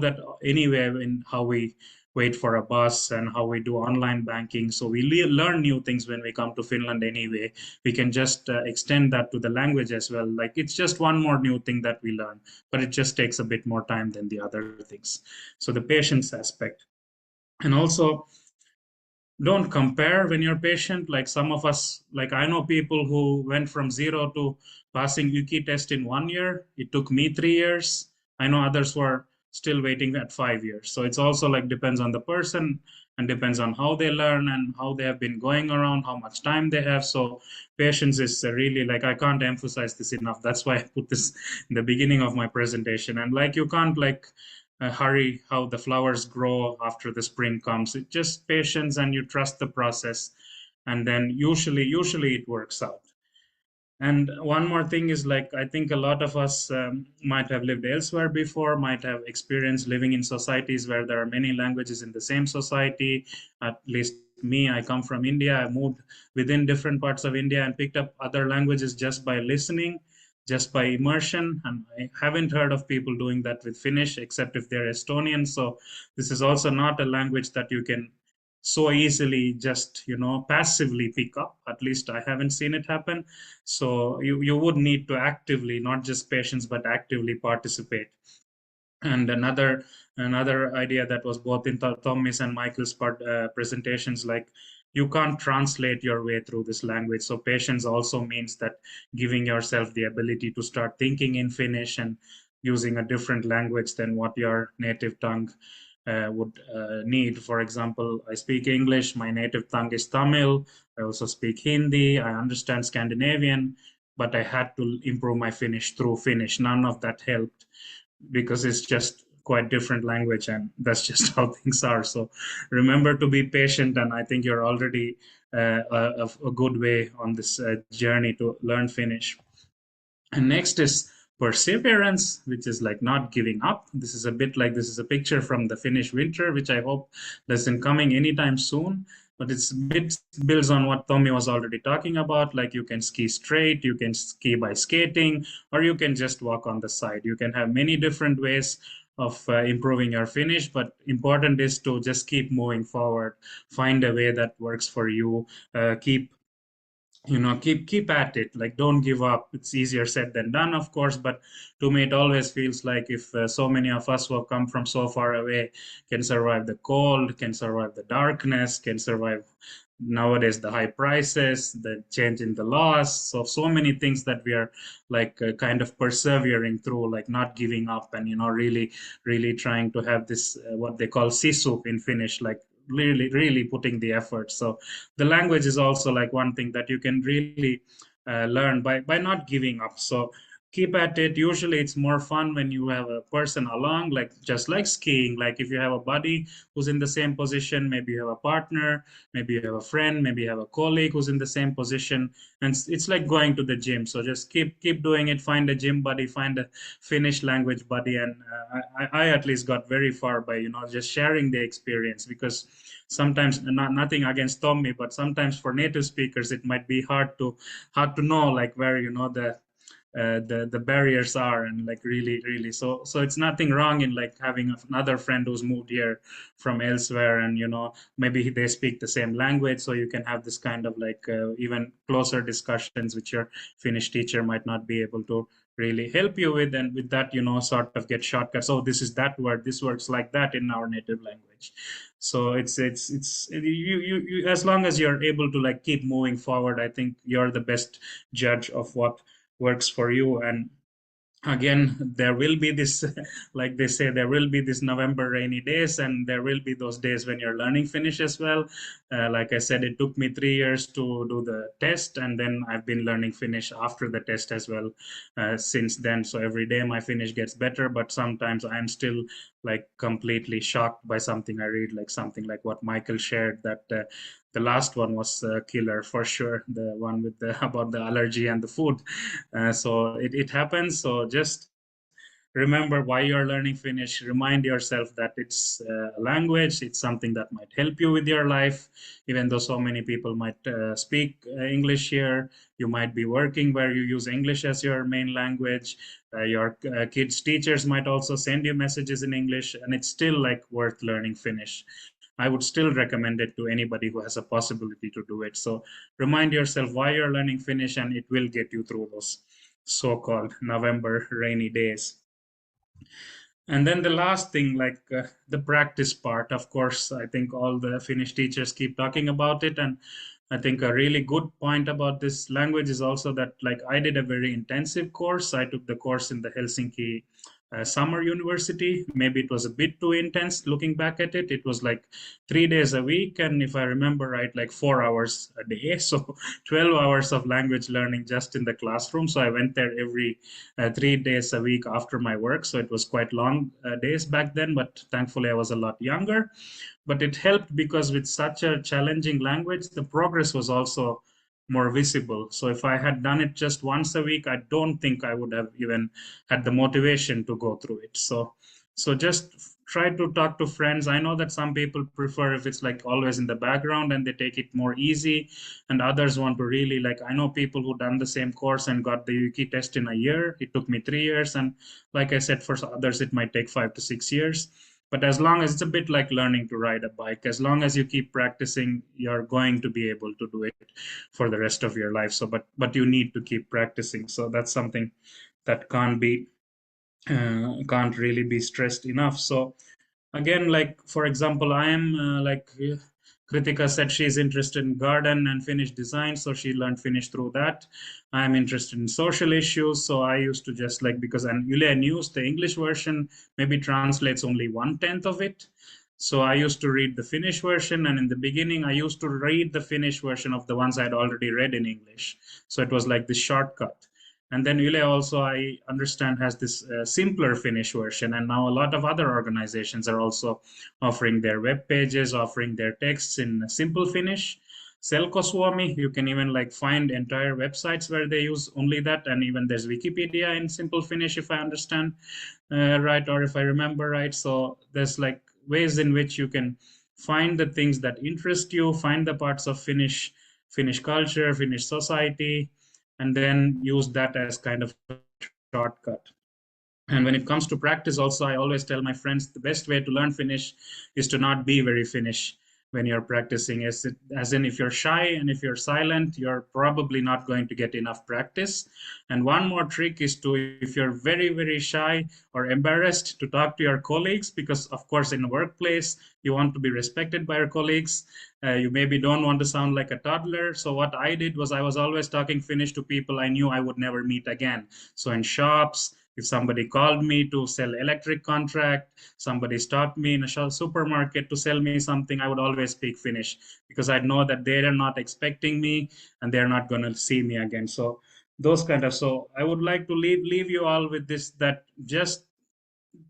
[SPEAKER 4] that anyway in how we wait for a bus and how we do online banking. So we learn new things when we come to Finland anyway. We can just extend that to the language as well. Like, it's just one more new thing that we learn, but it just takes a bit more time than the other things. So the patience aspect. And also, don't compare when you're patient. Like some of us, like I know people who went from 0 to passing Yuki test in 1 year. It took me 3 years. I know others who are still waiting at 5 years. So it's also like depends on the person and depends on how they learn and how they have been going around, how much time they have. So patience is really, like, I can't emphasize this enough. That's why I put this in the beginning of my presentation. And like, you can't like hurry how the flowers grow after the spring comes. It's just patience, and you trust the process, and then usually it works out. And one more thing is, like, I think a lot of us might have lived elsewhere before, might have experienced living in societies where there are many languages in the same society. At least me, I come from India. I moved within different parts of India and picked up other languages just by listening, just by immersion. And I haven't heard of people doing that with Finnish, except if they're Estonian. So this is also not a language that you can so easily just, passively pick up. At least I haven't seen it happen. So you would need to actively, not just patience, but actively participate. And another idea that was both in Tommi's and Michael's presentations, like, you can't translate your way through this language. So patience also means that giving yourself the ability to start thinking in Finnish and using a different language than what your native tongue would need. For example, I speak English, my native tongue is Tamil. I also speak Hindi, I understand Scandinavian, but I had to improve my Finnish through Finnish. None of that helped because it's just quite different language, and that's just how things are. So remember to be patient, and I think you're already a good way on this journey to learn Finnish. And next is perseverance, which is like not giving up. This is a bit like, this is a picture from the Finnish winter, which I hope doesn't coming anytime soon. But it's a bit builds on what Tommi was already talking about. Like, you can ski straight, you can ski by skating, or you can just walk on the side. You can have many different ways of improving your Finnish, but important is to just keep moving forward, find a way that works for you, keep keep at it, like don't give up. It's easier said than done, of course, but to me it always feels like if so many of us who have come from so far away can survive the cold, can survive the darkness, can survive nowadays the high prices, the change in the laws, so many things that we are like kind of persevering through, like not giving up, and really trying to have this what they call sisu in Finnish, like really putting the effort. So the language is also like one thing that you can really learn by not giving up. So keep at it. Usually it's more fun when you have a person along, like just like skiing, like if you have a buddy who's in the same position, maybe you have a partner, maybe you have a friend, maybe you have a colleague who's in the same position, and it's like going to the gym. So just keep doing it. Find a gym buddy, find a Finnish language buddy, and I at least got very far by just sharing the experience, because sometimes, nothing against Tommi, but sometimes for native speakers it might be hard to know like where the barriers are, and like really, so it's nothing wrong in like having another friend who's moved here from elsewhere, and maybe they speak the same language, so you can have this kind of like even closer discussions which your Finnish teacher might not be able to really help you with, and with that sort of get shortcuts. Oh, this is that word, this works like that in our native language. So it's you as long as you're able to like keep moving forward, I think you're the best judge of what works for you. And again, there will be this like they say, there will be this November rainy days, and there will be those days when you're learning Finnish as well. Like I said, it took me 3 years to do the test, and then I've been learning Finnish after the test as well since then. So every day my Finnish gets better, but sometimes I'm still like completely shocked by something I read, like something like what Michael shared, that the last one was killer for sure, the one with the about the allergy and the food. So it happens. So just remember why you're learning Finnish. Remind yourself that it's a language. It's something that might help you with your life. Even though so many people might speak English here, you might be working where you use English as your main language. Your kids' teachers might also send you messages in English, and it's still like worth learning Finnish. I would still recommend it to anybody who has a possibility to do it. So remind yourself why you're learning Finnish, and it will get you through those so-called November rainy days. And then the last thing, like the practice part, of course, I think all the Finnish teachers keep talking about it. And I think a really good point about this language is also that, like, I did a very intensive course. I took the course in the Helsinki summer university. Maybe it was a bit too intense looking back at it. It was like 3 days a week. And if I remember right, like 4 hours a day. So 12 hours of language learning just in the classroom. So I went there every 3 days a week after my work. So it was quite long days back then, but thankfully I was a lot younger. But it helped because with such a challenging language, the progress was also more visible. So if I had done it just once a week, I don't think I would have even had the motivation to go through it. So just try to talk to friends. I know that some people prefer if it's like always in the background and they take it more easy, and others want to really, like, I know people who done the same course and got the Wiki test in a year. It took me 3 years, and like I said, for others it might take 5 to 6 years. But as long as it's a bit like learning to ride a bike, as long as you keep practicing, you're going to be able to do it for the rest of your life. So but you need to keep practicing. So that's something that can't really be stressed enough. So again, like for example, I am like Kritika said, she's interested in garden and Finnish design, so she learned Finnish through that. I'm interested in social issues, so I used to just like, because and Yle News, the English version, maybe translates only 1/10 of it. So I used to read the Finnish version, and in the beginning, I used to read the Finnish version of the ones I'd already read in English. So it was like this shortcut. And then Yle also, I understand, has this simpler Finnish version. And now a lot of other organizations are also offering their web pages, offering their texts in simple Finnish. Selkosuomi, you can even like find entire websites where they use only that. And even there's Wikipedia in simple Finnish, if I understand right, or if I remember right. So there's like ways in which you can find the things that interest you, find the parts of Finnish culture, Finnish society, and then use that as kind of a shortcut. And when it comes to practice also, I always tell my friends the best way to learn Finnish is to not be very Finnish. when you're practicing. As in, if you're shy and if you're silent, you're probably not going to get enough practice. And one more trick is to, if you're very, very shy or embarrassed, to talk to your colleagues, because of course in the workplace you want to be respected by your colleagues. You maybe don't want to sound like a toddler. So what I did was I was always talking Finnish to people I knew I would never meet again. So in shops, if somebody called me to sell electric contract, somebody stopped me in a supermarket to sell me something, I would always speak Finnish, because I know that they're not expecting me and they're not going to see me again. So those kind of, so I would like to leave you all with this, that just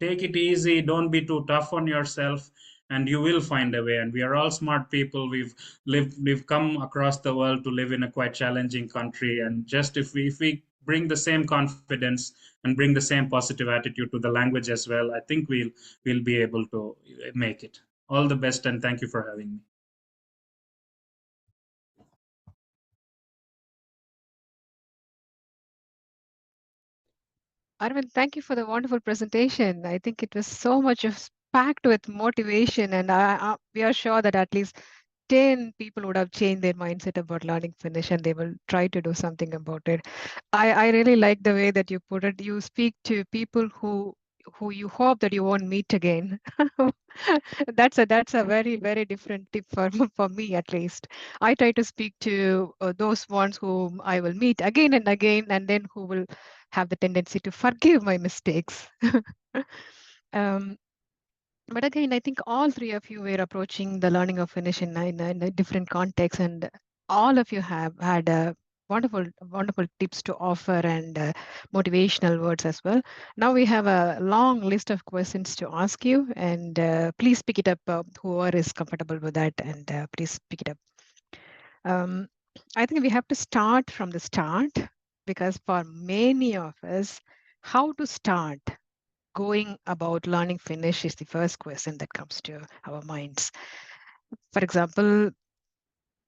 [SPEAKER 4] take it easy, don't be too tough on yourself, and you will find a way. And we are all smart people. We've come across the world to live in a quite challenging country, and just if we bring the same confidence and bring the same positive attitude to the language as well, I think we'll be able to make it. All the best, and thank you for having me.
[SPEAKER 2] Arvind, thank you for the wonderful presentation. I think it was so much packed with motivation, and we are sure that at least 10 people would have changed their mindset about learning Finnish, and they will try to do something about it. I really like the way that you put it. You speak to people who you hope that you won't meet again. That's a very, very different tip for me, at least. I try to speak to those ones whom I will meet again and again, and then who will have the tendency to forgive my mistakes. But again, I think all three of you were approaching the learning of Finnish in a different context, and all of you have had wonderful, wonderful tips to offer, and motivational words as well. Now we have a long list of questions to ask you, and please pick it up, whoever is comfortable with that, and please pick it up. I think we have to start from the start, because for many of us, how to start going about learning Finnish is the first question that comes to our minds. For example,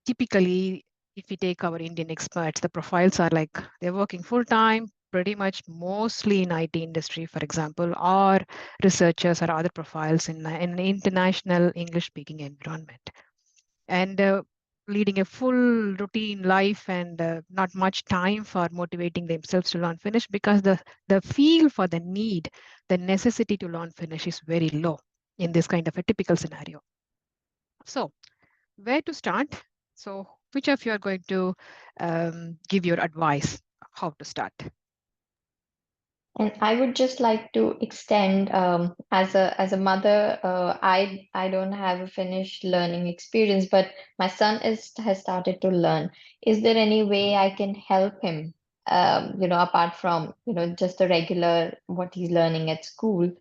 [SPEAKER 2] typically, if we take our Indian experts, the profiles are like they're working full time, pretty much mostly in IT industry, for example, or researchers or other profiles in an international English speaking environment. And leading a full routine life, and not much time for motivating themselves to learn Finnish, because the feel for the need, the necessity to learn Finnish is very low in this kind of a typical scenario. So where to start? So which of you are going to give your advice how to start?
[SPEAKER 5] And I would just like to extend, as a mother, I don't have a Finnish learning experience, but my son has started to learn. Is there any way I can help him? Apart from just the regular what he's learning at school,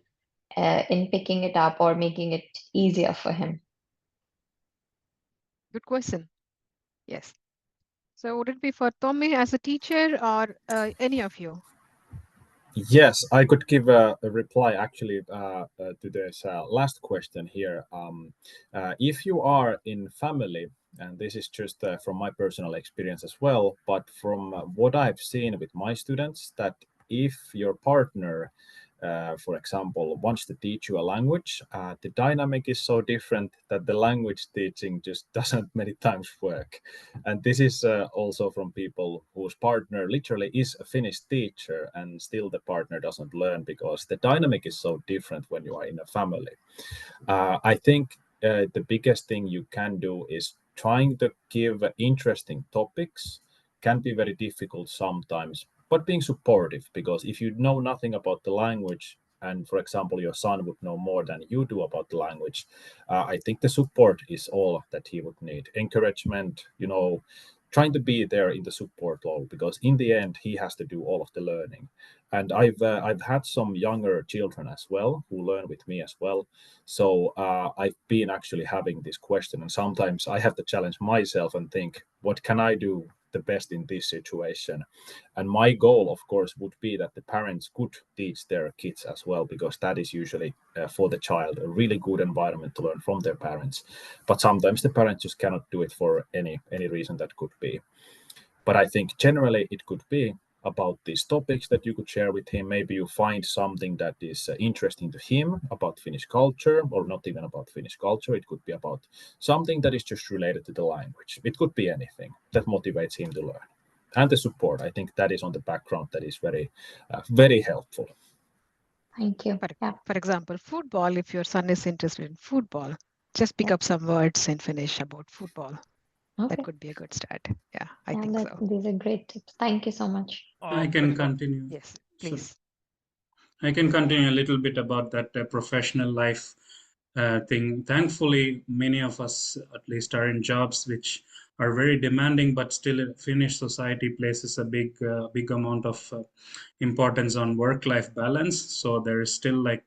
[SPEAKER 5] in picking it up or making it easier for him.
[SPEAKER 2] Good question. Yes. So would it be for Tommi as a teacher, or any of you?
[SPEAKER 3] Yes, I could give a reply actually to this last question here. If you are in family, and this is just from my personal experience as well, but from what I've seen with my students, that if your partner, for example, wants to teach you a language, the dynamic is so different that the language teaching just doesn't many times work. And this is also from people whose partner literally is a Finnish teacher, and still the partner doesn't learn because the dynamic is so different when you are in a family. I think the biggest thing you can do is trying to give interesting topics. Can be very difficult sometimes, but being supportive, because if you know nothing about the language, and for example your son would know more than you do about the language, I think the support is all that he would need. Encouragement, trying to be there in the support role, because in the end he has to do all of the learning. And I've had some younger children as well who learn with me as well. So I've been actually having this question, and sometimes I have to challenge myself and think, what can I do the best in this situation? And my goal, of course, would be that the parents could teach their kids as well, because that is usually for the child a really good environment to learn from their parents. But sometimes the parents just cannot do it for any reason that could be. But I think generally it could be about these topics that you could share with him. Maybe you find something that is interesting to him about Finnish culture, or not even about Finnish culture. It could be about something that is just related to the language. It could be anything that motivates him to learn. And the support, I think that is on the background that is very helpful.
[SPEAKER 5] Thank you.
[SPEAKER 2] For example, football, if your son is interested in football, just pick up some words in Finnish about football.
[SPEAKER 5] Okay.
[SPEAKER 2] That could be a good start. Yeah, I think so.
[SPEAKER 5] These are great tips. Thank you so much.
[SPEAKER 4] I can continue.
[SPEAKER 2] Yes, please.
[SPEAKER 4] I can continue a little bit about that professional life thing. Thankfully, many of us, at least, are in jobs which are very demanding, but still, Finnish society places a big amount of importance on work-life balance. So there is still like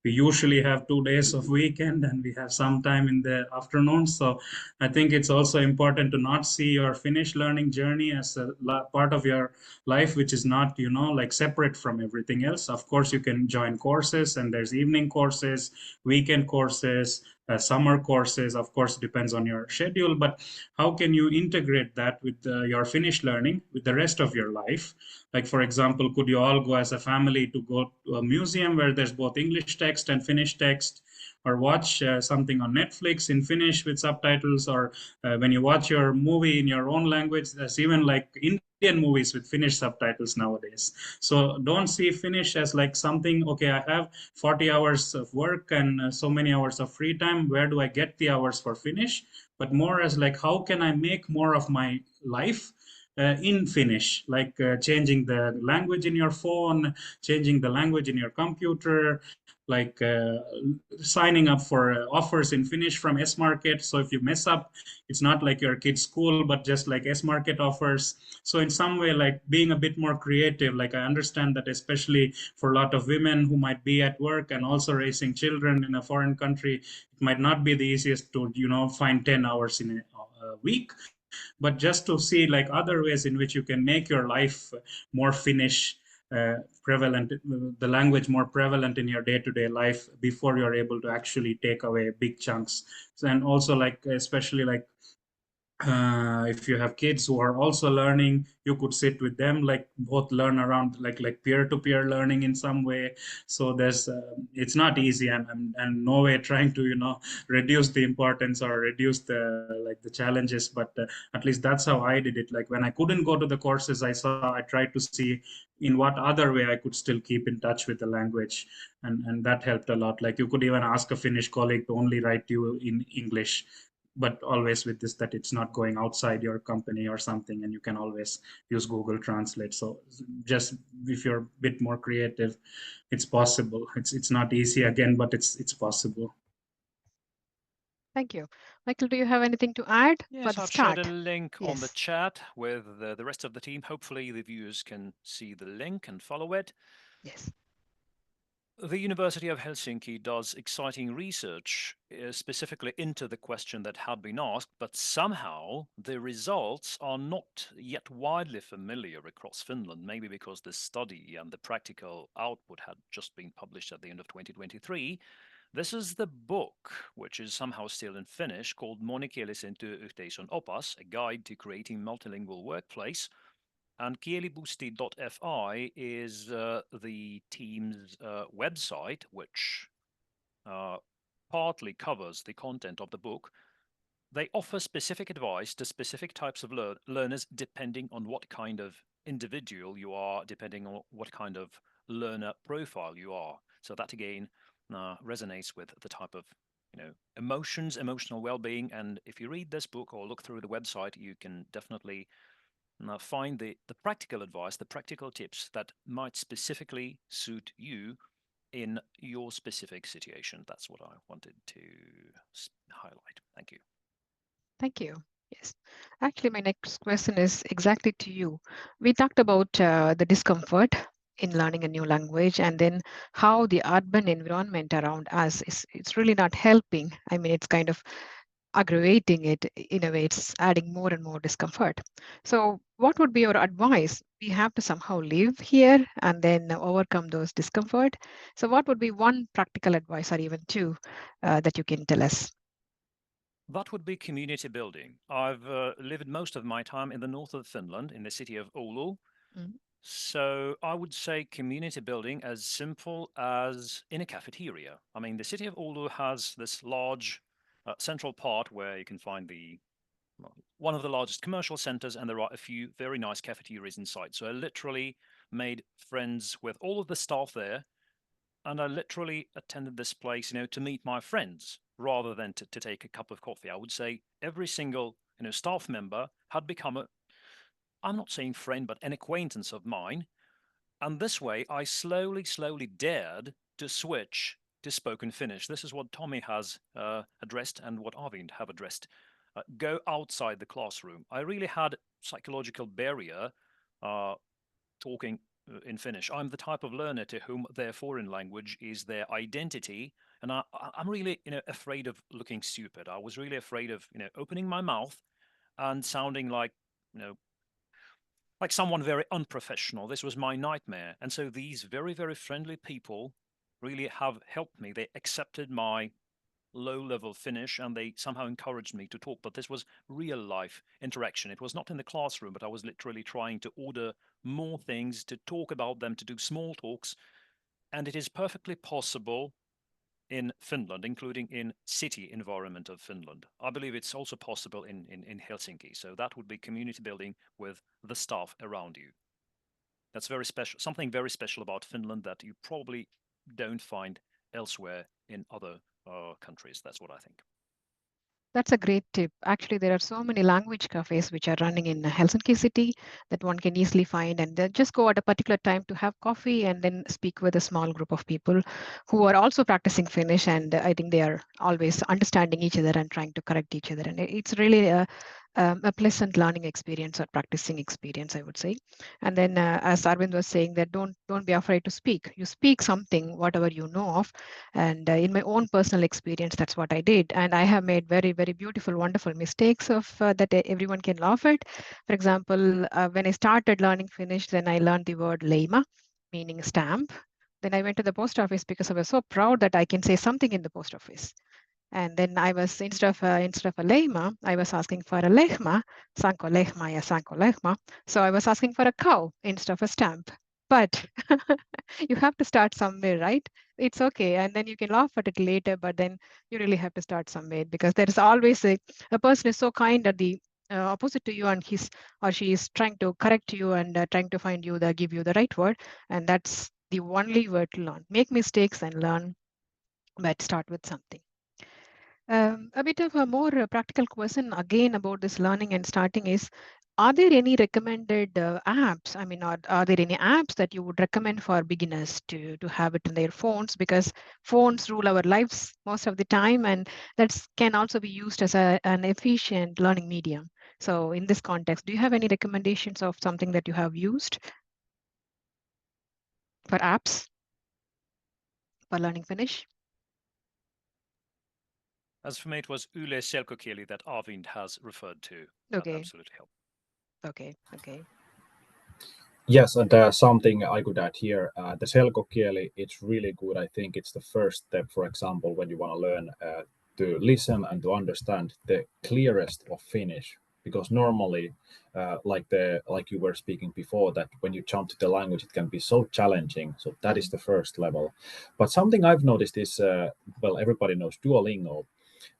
[SPEAKER 4] we usually have 2 days of weekend and we have some time in the afternoon. So I think it's also important to not see your Finnish learning journey as a part of your life, which is not, like separate from everything else. Of course, you can join courses, and there's evening courses, weekend courses, summer courses. Of course, depends on your schedule, but how can you integrate that with your Finnish learning with the rest of your life? Like, for example, could you all go as a family to go to a museum where there's both English text and Finnish text, or watch something on Netflix in Finnish with subtitles, or when you watch your movie in your own language, there's even like Indian movies with Finnish subtitles nowadays. So don't see Finnish as like something, okay, I have 40 hours of work and so many hours of free time. Where do I get the hours for Finnish? But more as like, how can I make more of my life in Finnish, like changing the language in your phone, changing the language in your computer, like signing up for offers in Finnish from S-Market. So if you mess up, it's not like your kid's school, but just like S-Market offers. So in some way, like being a bit more creative, like I understand that especially for a lot of women who might be at work and also raising children in a foreign country, it might not be the easiest to, find 10 hours in a week. But just to see like other ways in which you can make your life more Finnish prevalent, the language more prevalent in your day-to-day life before you're able to actually take away big chunks. And also like especially like if you have kids who are also learning, you could sit with them, like both learn around like peer-to-peer learning in some way. So there's it's not easy, and no way trying to reduce the importance or reduce the challenges, but at least that's how I did it. Like when I couldn't go to the courses, I tried to see in what other way I could still keep in touch with the language, and that helped a lot. Like you could even ask a Finnish colleague to only write you in English, but always with this, that it's not going outside your company or something, and you can always use Google Translate. So just if you're a bit more creative, it's possible. It's not easy again, but it's possible.
[SPEAKER 2] Thank you. Michael, do you have anything to add?
[SPEAKER 1] Yes,
[SPEAKER 2] for the
[SPEAKER 1] I've
[SPEAKER 2] start?
[SPEAKER 1] shared a link on the
[SPEAKER 2] Yes.
[SPEAKER 1] chat with the rest of the team. Hopefully the viewers can see the link and follow it.
[SPEAKER 2] Yes.
[SPEAKER 1] The University of Helsinki does exciting research specifically into the question that had been asked, but somehow the results are not yet widely familiar across Finland, maybe because the study and the practical output had just been published at the end of 2023. This is the book, which is somehow still in Finnish, called Monikielisen työyhteisön opas, a guide to creating multilingual workplace. And kieliboosti.fi is the team's website, which partly covers the content of the book. They offer specific advice to specific types of learners depending on what kind of individual you are, depending on what kind of learner profile you are. So that again resonates with the type of emotions, emotional well-being. And if you read this book or look through the website, you can definitely find the practical advice, the practical tips that might specifically suit you in your specific situation. That's what I wanted to highlight. Thank you.
[SPEAKER 2] Thank you. Yes. Actually, my next question is exactly to you. We talked about the discomfort in learning a new language, and then how the urban environment around us it's really not helping. I mean, it's kind of aggravating it in a way. It's adding more and more discomfort. So what would be your advice? We have to somehow live here and then overcome those discomfort. So what would be one practical advice, or even two, that you can tell us?
[SPEAKER 1] That would be community building. I've lived most of my time in the north of Finland, in the city of Oulu. So I would say community building as simple as in a cafeteria. I mean, the city of Oulu has this large central part where you can find one of the largest commercial centers, and there are a few very nice cafeterias inside. So I literally made friends with all of the staff there, and I literally attended this place, to meet my friends rather than to take a cup of coffee. I would say every single, staff member had become I'm not saying friend, but an acquaintance of mine. And this way, I slowly dared to switch to spoken Finnish. This is what Tommi has addressed and what Arvind have addressed. Go outside the classroom. I really had psychological barrier talking in Finnish. I'm the type of learner to whom their foreign language is their identity, and I'm really, afraid of looking stupid. I was really afraid of, opening my mouth and sounding like someone very unprofessional. This was my nightmare. And so these very, very friendly people really have helped me. They accepted my low level Finnish and they somehow encouraged me to talk. But this was real life interaction. It was not in the classroom, but I was literally trying to order more things, to talk about them, to do small talks. And it is perfectly possible in Finland, including in city environment of Finland. I believe it's also possible in Helsinki. So that would be community building with the staff around you. That's very special, something very special about Finland that you probably don't find elsewhere in other countries. That's what I think.
[SPEAKER 2] That's a great tip. Actually, there are so many language cafes which are running in Helsinki city that one can easily find, and just go at a particular time to have coffee and then speak with a small group of people who are also practicing Finnish. And I think they are always understanding each other and trying to correct each other. And it's really a pleasant learning experience or practicing experience, I would say. And then, as Arvind was saying, that don't be afraid to speak. You speak something, whatever you know of. And in my own personal experience, that's what I did. And I have made very, very beautiful, wonderful mistakes of that everyone can laugh at. For example, when I started learning Finnish, then I learned the word leima, meaning stamp. Then I went to the post office because I was so proud that I can say something in the post office. And then I was, instead of a lehma, I was asking for a lehma, sanko lehma ja sanko lehma. So I was asking for a cow instead of a stamp. But you have to start somewhere, right? It's okay. And then you can laugh at it later, but then you really have to start somewhere, because there is always a person is so kind at the opposite to you, and his or she is trying to correct you and trying to find you give you the right word. And that's the only word to learn. Make mistakes and learn, but start with something. A bit of a more practical question again about this learning and starting is, are there any recommended apps? I mean, are there any apps that you would recommend for beginners to have it in their phones? Because phones rule our lives most of the time, and that can also be used as an efficient learning medium. So in this context, do you have any recommendations of something that you have used for apps for learning Finnish?
[SPEAKER 1] As for me, it was Yle Selkokieli that Arvind has referred to.
[SPEAKER 2] Okay.
[SPEAKER 1] That absolutely helped.
[SPEAKER 2] Okay.
[SPEAKER 3] Yes, and something I could add here, the selkokieli, it's really good. I think it's the first step, for example, when you want to learn to listen and to understand the clearest of Finnish. Because normally, like you were speaking before, that when you jump to the language, it can be so challenging. So that is the first level. But something I've noticed is, well, everybody knows Duolingo.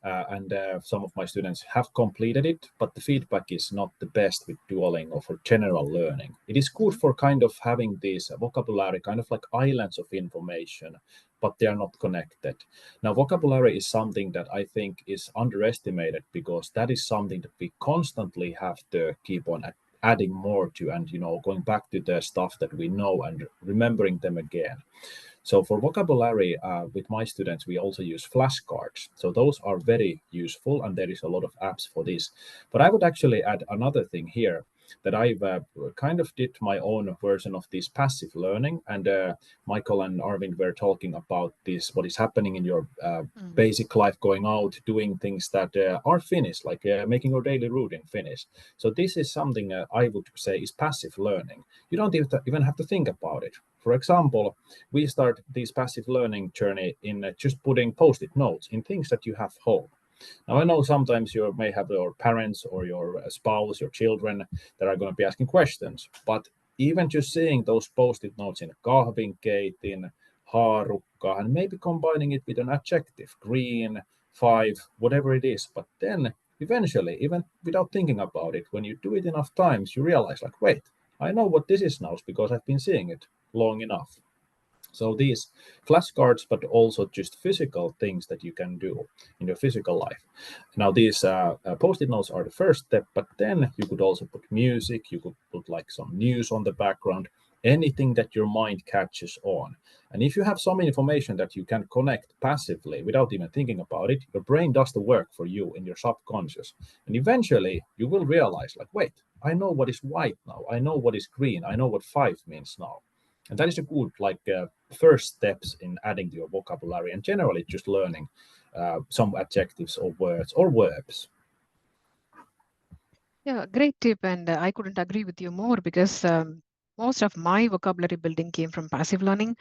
[SPEAKER 3] And some of my students have completed it, but the feedback is not the best with Duolingo for general learning. It is good for kind of having this vocabulary, kind of like islands of information, but they are not connected. Now, vocabulary is something that I think is underestimated, because that is something that we constantly have to keep on adding more to, and going back to the stuff that we know and remembering them again. So for vocabulary, with my students, we also use flashcards. So those are very useful, and there is a lot of apps for this. But I would actually add another thing here, that I've kind of did my own version of this passive learning. And Michael and Arvind were talking about this, what is happening in your basic life, going out, doing things that are Finnish, like making your daily routine Finnish. So this is something I would say is passive learning. You don't even have to think about it. For example, we start this passive learning journey in just putting post-it notes in things that you have home. Now, I know sometimes you may have your parents or your spouse, your children that are going to be asking questions, but even just seeing those post-it notes in kahvinkeitin, haarukka, and maybe combining it with an adjective, green, 5, whatever it is. But then eventually, even without thinking about it, when you do it enough times, you realize like, wait, I know what this is now because I've been seeing it long enough. So these flashcards, but also just physical things that you can do in your physical life. Now these post-it notes are the first step, but then you could also put music, you could put like some news on the background, anything that your mind catches on. And if you have some information that you can connect passively without even thinking about it, your brain does the work for you in your subconscious. And eventually you will realize like, wait, I know what is white now. I know what is green. I know what 5 means now. And that is a good first steps in adding to your vocabulary and generally just learning some adjectives or words or verbs.
[SPEAKER 2] Yeah, great tip. And I couldn't agree with you more because most of my vocabulary building came from passive learning,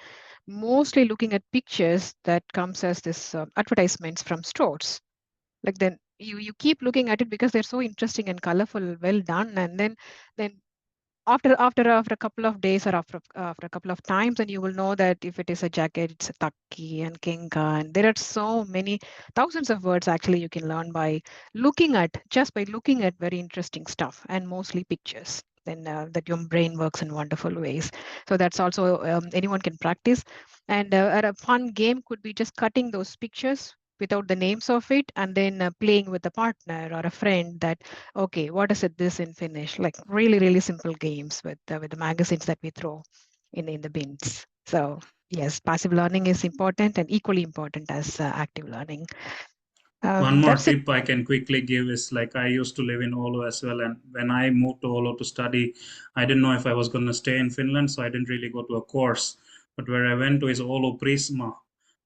[SPEAKER 2] mostly looking at pictures that comes as this advertisements from stores. Like then you keep looking at it because they're so interesting and colorful, well done. And then after a couple of days or after a couple of times, and you will know that if it is a jacket, it's a takki and kenka, and there are so many thousands of words actually you can learn by looking at very interesting stuff and mostly pictures. Then that your brain works in wonderful ways. So that's also anyone can practice. And a fun game could be just cutting those pictures without the names of it, and then playing with a partner or a friend that, okay, what is it this in Finnish? Like really simple games with the magazines that we throw in the bins. So yes, passive learning is important and equally important as active learning.
[SPEAKER 4] One more
[SPEAKER 2] That's it.
[SPEAKER 4] tip I can quickly give is like I used to live in Oulu as well, and when I moved to Oulu to study, I didn't know if I was going to stay in Finland, so I didn't really go to a course. But where I went to is Oulu Prisma,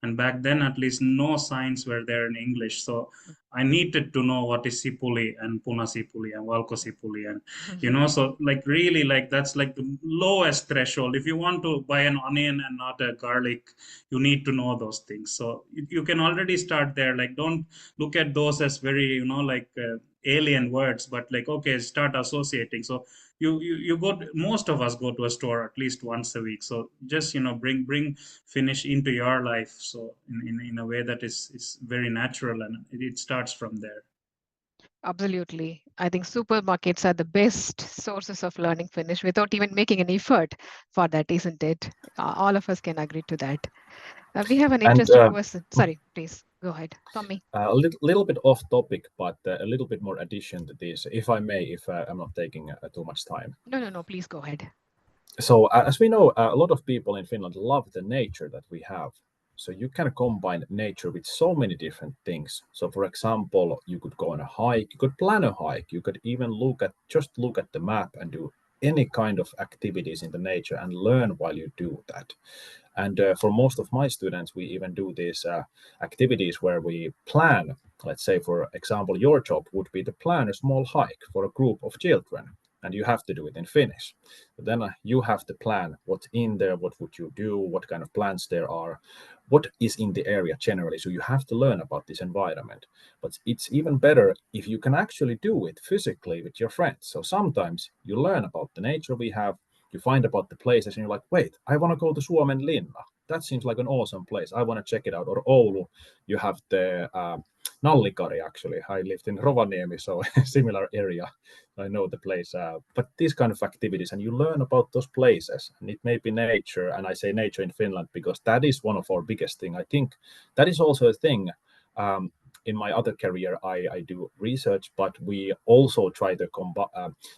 [SPEAKER 4] and back then at least no signs were there in English, so I needed to know what is sipuli and punasipuli and valkosipuli, and so like really like that's like the lowest threshold. If you want to buy an onion and not a garlic, you need to know those things. So you can already start there. Like don't look at those as very alien words, but like okay, start associating. So you go to, most of us go to a store at least once a week, so just bring Finnish into your life, so in a way that is very natural, and it starts from there.
[SPEAKER 2] Absolutely. I think supermarkets are the best sources of learning Finnish without even making an effort for that, isn't it? All of us can agree to that. We have an
[SPEAKER 3] And
[SPEAKER 2] interesting question. Sorry, please go ahead, Tommi.
[SPEAKER 3] a little bit off topic, but a little bit more addition to this, if I may, if I'm not taking too much time.
[SPEAKER 2] No, please go ahead.
[SPEAKER 3] So as we know, a lot of people in Finland love the nature that we have. So you can combine nature with so many different things. So for example, you could go on a hike, you could plan a hike, you could even look at the map and do any kind of activities in the nature and learn while you do that. And for most of my students, we even do these activities where we plan. Let's say, for example, your job would be to plan a small hike for a group of children, and you have to do it in Finnish. But then you have to plan what's in there, what would you do, what kind of plants there are, what is in the area generally. So you have to learn about this environment. But it's even better if you can actually do it physically with your friends. So sometimes you learn about the nature we have, you find about the places, and you're like, wait, I want to go to Suomenlinna. That seems like an awesome place. I want to check it out. Or Oulu, you have the Nallikari, actually. I lived in Rovaniemi, so similar area. I know the place. But these kind of activities, and you learn about those places. And it may be nature, and I say nature in Finland because that is one of our biggest thing. I think that is also a thing. In my other career, I do research, but we also try to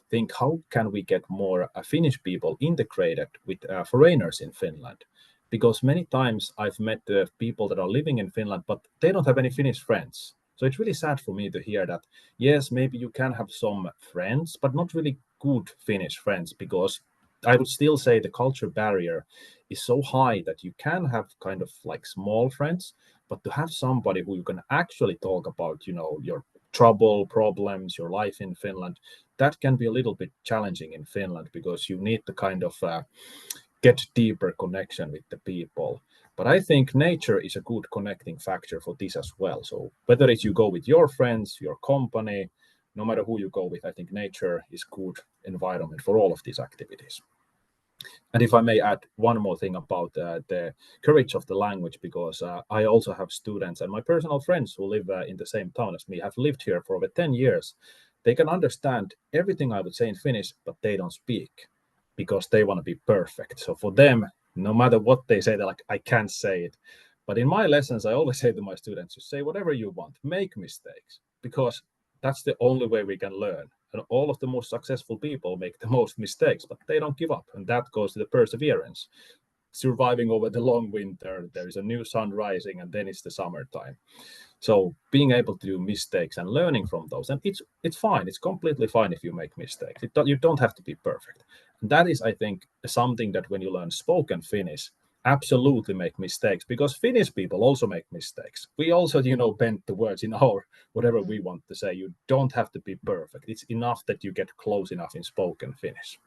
[SPEAKER 3] think how can we get more Finnish people integrated with foreigners in Finland. Because many times I've met people that are living in Finland, but they don't have any Finnish friends. So it's really sad for me to hear that, yes, maybe you can have some friends, but not really good Finnish friends, because I would still say the culture barrier is so high that you can have kind of like small friends, but to have somebody who you can actually talk about, your trouble, problems, your life in Finland, that can be a little bit challenging in Finland because you need to kind of get deeper connection with the people. But I think nature is a good connecting factor for this as well. So whether it's you go with your friends, your company, no matter who you go with, I think nature is good environment for all of these activities. And if I may add one more thing about the courage of the language, because I also have students and my personal friends who live in the same town as me, have lived here for over 10 years. They can understand everything I would say in Finnish, but they don't speak because they want to be perfect. So for them, no matter what they say, they're like, I can't say it. But in my lessons, I always say to my students, you say whatever you want, make mistakes, because that's the only way we can learn. And all of the most successful people make the most mistakes, but they don't give up. And that goes to the perseverance. Surviving over the long winter, there is a new sun rising, and then it's the summertime. So being able to do mistakes and learning from those, and it's fine. It's completely fine if you make mistakes. You don't have to be perfect. And that is, I think, something that when you learn spoken Finnish, absolutely make mistakes, because Finnish people also make mistakes. We also, bend the words in our whatever we want to say. You don't have to be perfect. It's enough that you get close enough in spoken Finnish.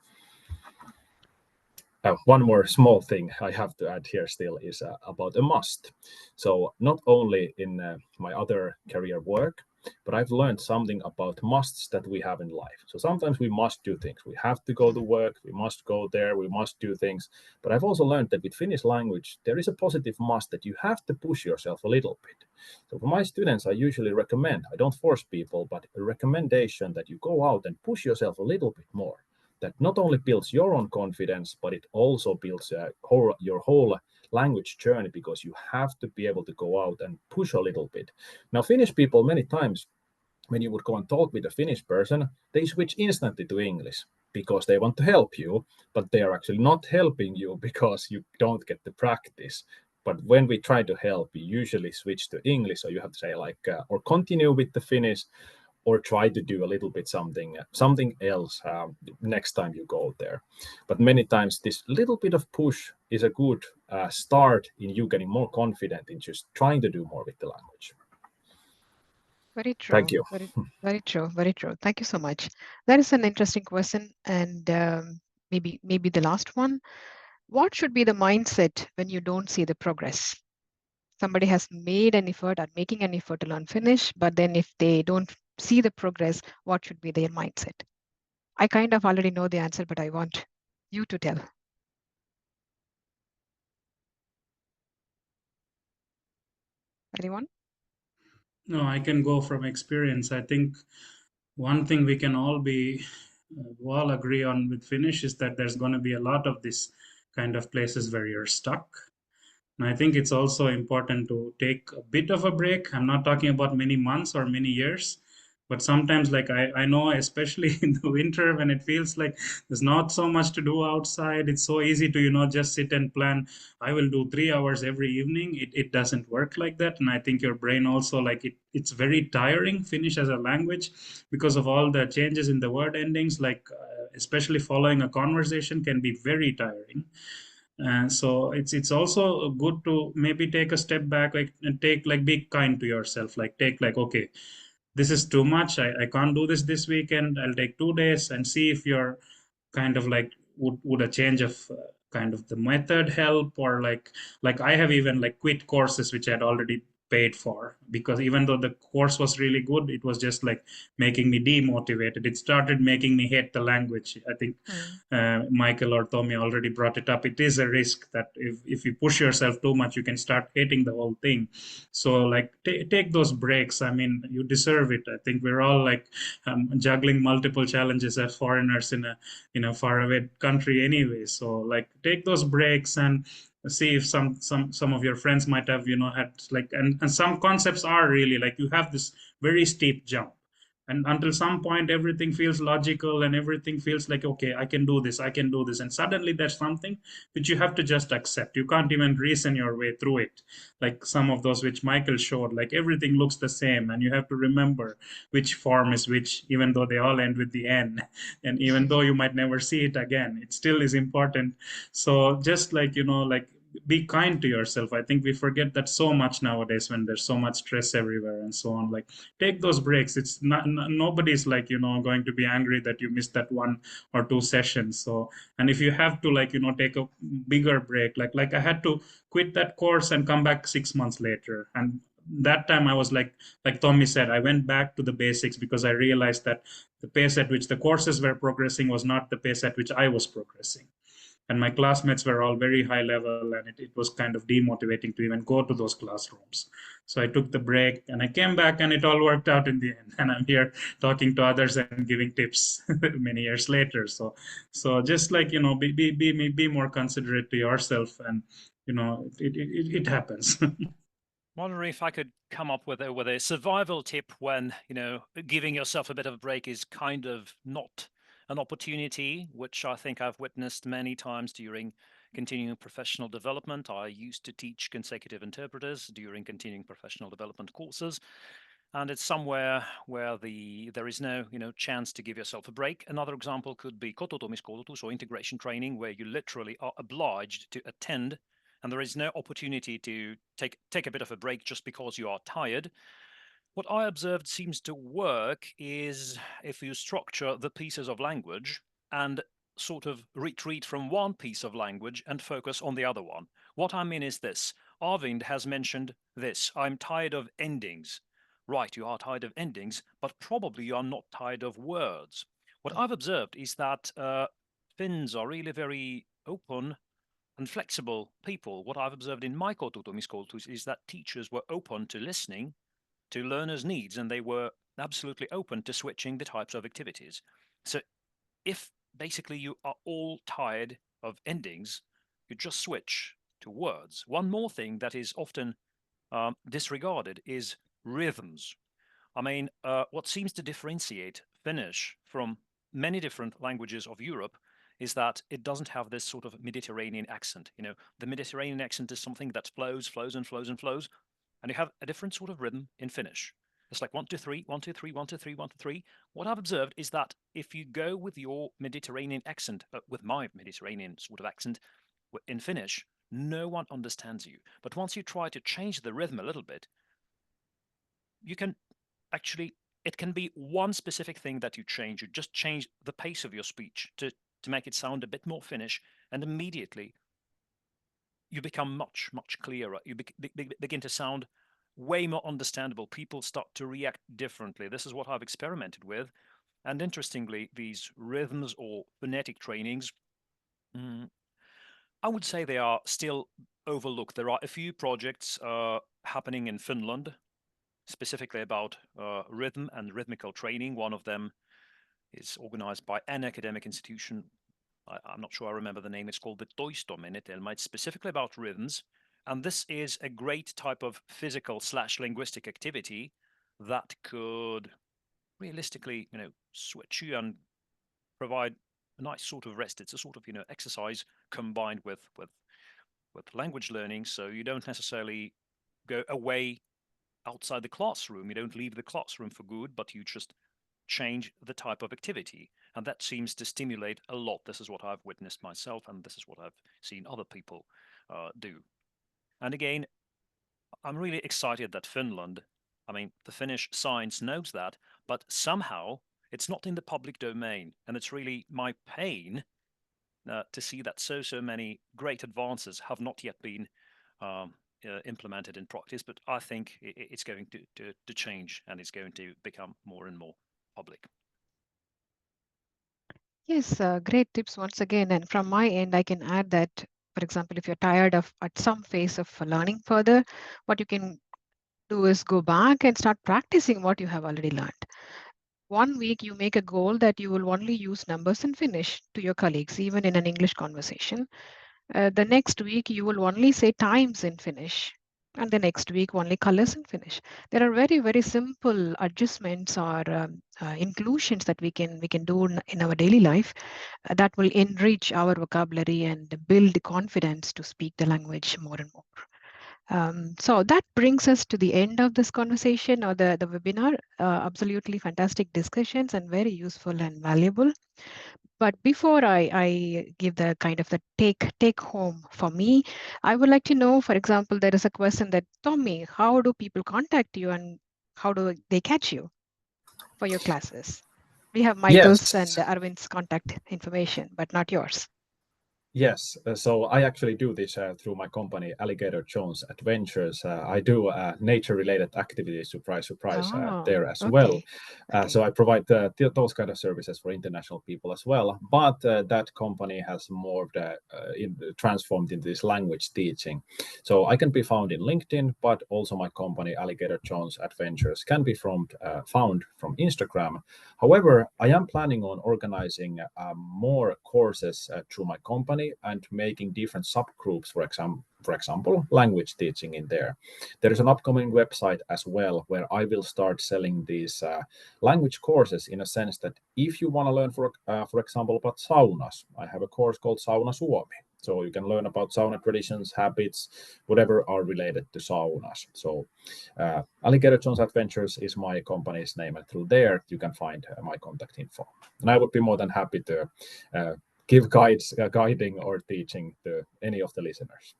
[SPEAKER 3] One more small thing I have to add here still is about a must. So not only in my other career work, but I've learned something about musts that we have in life. So sometimes we must do things. We have to go to work, we must go there, we must do things. But I've also learned that with Finnish language, there is a positive must that you have to push yourself a little bit. So for my students, I usually recommend, I don't force people, but a recommendation that you go out and push yourself a little bit more. That not only builds your own confidence, but it also builds your whole language journey, because you have to be able to go out and push a little bit. Now, Finnish people, many times, when you would go and talk with a Finnish person, they switch instantly to English because they want to help you, but they are actually not helping you because you don't get the practice. But when we try to help, we usually switch to English. So you have to say or continue with the Finnish, or try to do a little bit something else next time you go there. But many times this little bit of push is a good start in you getting more confident in just trying to do more with the language.
[SPEAKER 2] Very true.
[SPEAKER 3] Thank you.
[SPEAKER 2] Very true. Very true. Thank you so much. That is an interesting question, and maybe the last one. What should be the mindset when you don't see the progress? Somebody has made an effort or making an effort to learn Finnish, but then if they don't see the progress, what should be their mindset? I kind of already know the answer, but I want you to tell. Anyone?
[SPEAKER 4] No, I can go from experience. I think one thing we can all agree on with Finnish is that there's going to be a lot of this kind of places where you're stuck. And I think it's also important to take a bit of a break. I'm not talking about many months or many years, but sometimes, like I know, especially in the winter when it feels like there's not so much to do outside, it's so easy to, just sit and plan. I will do 3 hours every evening. It doesn't work like that. And I think your brain also, it's very tiring, Finnish as a language, because of all the changes in the word endings, especially following a conversation can be very tiring. And so it's also good to maybe take a step back, and be kind to yourself, okay, this is too much. I can't do this weekend. I'll take 2 days and see if you're kind of would a change of kind of the method help, or I have even quit courses which I had already paid for, because even though the course was really good, it was just making me demotivated. It started making me hate the language. I think Michael or Tommi already brought it up. It is a risk that if you push yourself too much, you can start hating the whole thing. So take those breaks. I mean, you deserve it. I think we're all juggling multiple challenges as foreigners in a faraway country anyway. So take those breaks and see if some of your friends might have had and some concepts are really you have this very steep jump, and until some point everything feels logical and everything feels like, okay, I can do this, and suddenly there's something which you have to just accept. You can't even reason your way through it, like some of those which Michael showed, everything looks the same and you have to remember which form is which, even though they all end with the N, and even though you might never see it again, it still is important. So just be kind to yourself. I think we forget that so much nowadays when there's so much stress everywhere and so on. Take those breaks. It's not nobody's going to be angry that you missed that 1 or 2 sessions. So, and if you have to take a bigger break, like I had to quit that course and come back 6 months later, and that time I was like Tommi said, I went back to the basics because I realized that the pace at which the courses were progressing was not the pace at which I was progressing. And my classmates were all very high level, and it was kind of demotivating to even go to those classrooms. So I took the break and I came back, and it all worked out in the end. And I'm here talking to others and giving tips many years later. So just like, be more considerate to yourself, and it happens.
[SPEAKER 1] Wondering if I could come up with a survival tip when, giving yourself a bit of a break is kind of not an opportunity, which I think I've witnessed many times during continuing professional development. I used to teach consecutive interpreters during continuing professional development courses, and it's somewhere where there is no chance to give yourself a break. Another example could be kotoutumiskoulutus, or integration training, where you literally are obliged to attend, and there is no opportunity to take a bit of a break just because you are tired. What I observed seems to work is if you structure the pieces of language and sort of retreat from one piece of language and focus on the other one. What I mean is this: Arvind has mentioned this: I'm tired of endings. Right, you are tired of endings, but probably you are not tired of words. What I've observed is that Finns are really very open and flexible people. What I've observed in my kotoutumiskoulutus is that teachers were open to listening to learners' needs, and they were absolutely open to switching the types of activities. So if basically you are all tired of endings, you just switch to words. One more thing that is often disregarded is rhythms. I mean, what seems to differentiate Finnish from many different languages of Europe is that it doesn't have this sort of Mediterranean accent. The Mediterranean accent is something that flows, flows, and flows and flows, and you have a different sort of rhythm in Finnish. It's like 1, 2, 3, 1, 2, 3, 1, 2, 3, 1, 2, 3. What I've observed is that if you go with your Mediterranean accent, with my Mediterranean sort of accent in Finnish, no one understands you. But once you try to change the rhythm a little bit, you can actually, it can be one specific thing that you change. You just change the pace of your speech to make it sound a bit more Finnish, and immediately you become much, much clearer. You begin to sound way more understandable. People start to react differently. This is what I've experimented with. And interestingly, these rhythms or phonetic trainings, I would say they are still overlooked. There are a few projects happening in Finland, specifically about rhythm and rhythmical training. One of them is organized by an academic institution. I'm not sure I remember the name. It's called the Toistomenetelmä. It's specifically about rhythms. And this is a great type of physical/linguistic activity that could realistically, switch you and provide a nice sort of rest. It's a sort of, exercise combined with language learning. So you don't necessarily go away outside the classroom. You don't leave the classroom for good, but you just change the type of activity. And that seems to stimulate a lot. This is what I've witnessed myself, and this is what I've seen other people do. And again, I'm really excited that Finland, I mean, the Finnish science knows that, but somehow it's not in the public domain. And it's really my pain to see that so many great advances have not yet been implemented in practice. But I think it's going to change, and it's going to become more and more public.
[SPEAKER 2] Yes, great tips once again. And from my end, I can add that, for example, if you're tired of at some phase of learning further, what you can do is go back and start practicing what you have already learned. 1 week, you make a goal that you will only use numbers in Finnish to your colleagues, even in an English conversation. The next week, you will only say times in Finnish. And the next week, only colors in Finnish. There are very, very simple adjustments or inclusions that we can do in our daily life that will enrich our vocabulary and build confidence to speak the language more and more. So that brings us to the end of this conversation or the webinar. Absolutely fantastic discussions and very useful and valuable. But before I give the kind of the take home for me, I would like to know, for example, there is a question that, Tommi, how do people contact you and how do they catch you for your classes? We have Michael's
[SPEAKER 3] Yes.
[SPEAKER 2] and Arvind's contact information, but not yours.
[SPEAKER 3] Yes, so I actually do this through my company, Alligator Jones Adventures. I do nature-related activities, surprise, surprise, there as well. So I provide those kind of services for international people as well. But that company has more transformed into this language teaching. So I can be found in LinkedIn, but also my company, Alligator Jones Adventures, can be found from Instagram. However, I am planning on organizing more courses through my company and making different subgroups, for example, language teaching in there. There is an upcoming website as well where I will start selling these language courses in a sense that if you want to learn, for example, about saunas, I have a course called Sauna Suomi. So you can learn about sauna traditions, habits, whatever are related to saunas. So Alligator Jones Adventures is my company's name, and through there you can find my contact info. And I would be more than happy to give guiding or teaching to any of the listeners.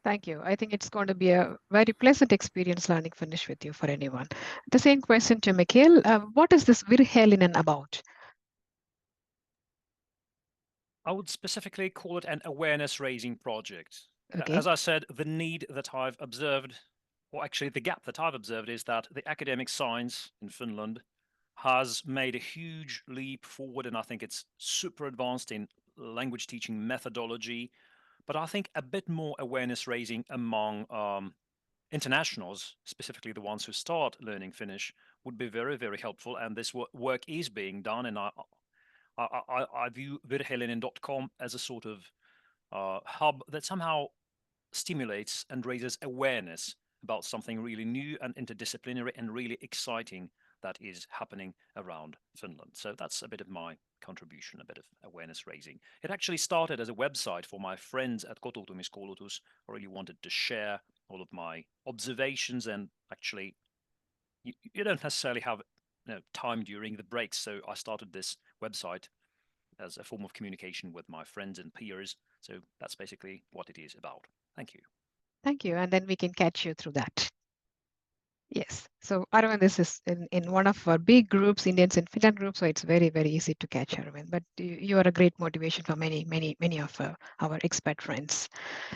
[SPEAKER 2] Thank you. I think it's going to be a very pleasant experience learning Finnish with you for anyone. The same question to Mikhail. What is this Virhelinen about?
[SPEAKER 1] I would specifically call it an awareness-raising project.
[SPEAKER 2] Okay.
[SPEAKER 1] As I said, the need that I've observed, or actually the gap that I've observed, is that the academic science in Finland has made a huge leap forward, and I think it's super advanced in language teaching methodology. But I think a bit more awareness raising among internationals, specifically the ones who start learning Finnish, would be very, very helpful. And this work is being done, and I view virhelinen.com as a sort of hub that somehow stimulates and raises awareness about something really new and interdisciplinary and really exciting that is happening around Finland. So that's a bit of my contribution, a bit of awareness raising. It actually started as a website for my friends at Kotoutumiskoulutus. I really wanted to share all of my observations, and actually you don't necessarily have time during the breaks. So I started this website as a form of communication with my friends and peers. So that's basically what it is about. Thank you.
[SPEAKER 2] Thank you. And then we can catch you through that. Yes. So Arvind, this is in one of our big groups, Indians in Finland group. So it's very, very easy to catch Arvind. But you are a great motivation for many of our expat friends.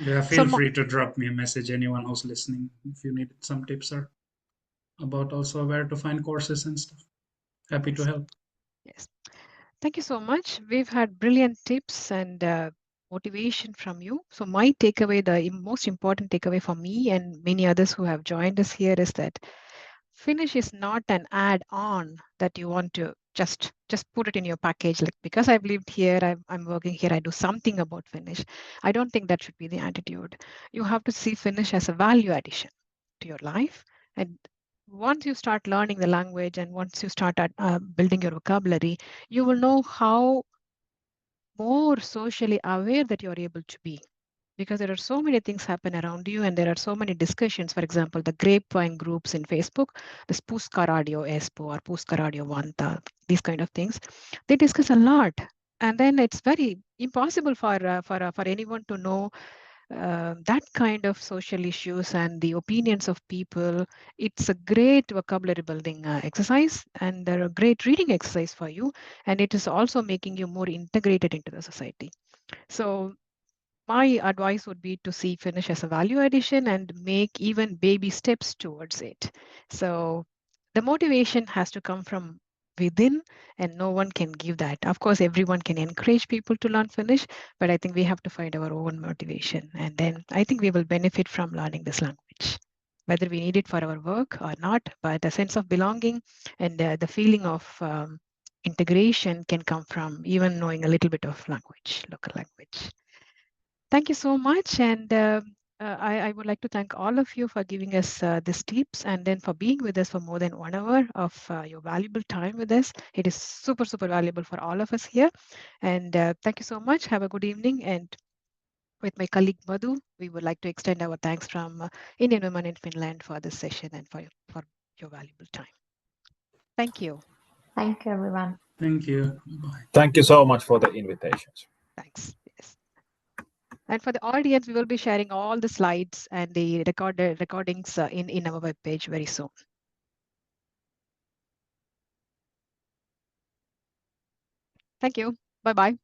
[SPEAKER 4] Yeah, feel free to drop me a message, anyone who's listening, if you need some tips or about also where to find courses and stuff. Happy to help.
[SPEAKER 2] Yes. Thank you so much. We've had brilliant tips and motivation from you. So my takeaway, the most important takeaway for me and many others who have joined us here, is that Finnish is not an add-on that you want to just put it in your package. Like, because I've lived here, I'm working here, I do something about Finnish. I don't think that should be the attitude. You have to see Finnish as a value addition to your life. And once you start learning the language and once you start building your vocabulary, you will know how more socially aware that you're able to be, because there are so many things happen around you and there are so many discussions. For example, the grapevine groups in Facebook, this Puska Radio Espo or Puska Radio Vanta, these kind of things, they discuss a lot. And then it's very impossible for anyone to know that kind of social issues and the opinions of people. It's a great vocabulary building exercise, and they're a great reading exercise for you. And it is also making you more integrated into the society. So my advice would be to see Finnish as a value addition and make even baby steps towards it. So the motivation has to come from within, and no one can give that. Of course, everyone can encourage people to learn Finnish, but I think we have to find our own motivation. And then I think we will benefit from learning this language, whether we need it for our work or not. But a sense of belonging and the feeling of integration can come from even knowing a little bit of language, local language. Thank you so much. And I would like to thank all of you for giving us these tips and then for being with us for more than 1 hour of your valuable time with us. It is super, super valuable for all of us here. And thank you so much. Have a good evening. And with my colleague Madhu, we would like to extend our thanks from Indian Women in Finland for this session and for your valuable time. Thank you.
[SPEAKER 5] Thank you, everyone.
[SPEAKER 4] Thank you. Bye.
[SPEAKER 3] Thank you so much for the invitations.
[SPEAKER 2] Thanks. Yes. And for the audience, we will be sharing all the slides and the recordings in our webpage very soon. Thank you. Bye-bye.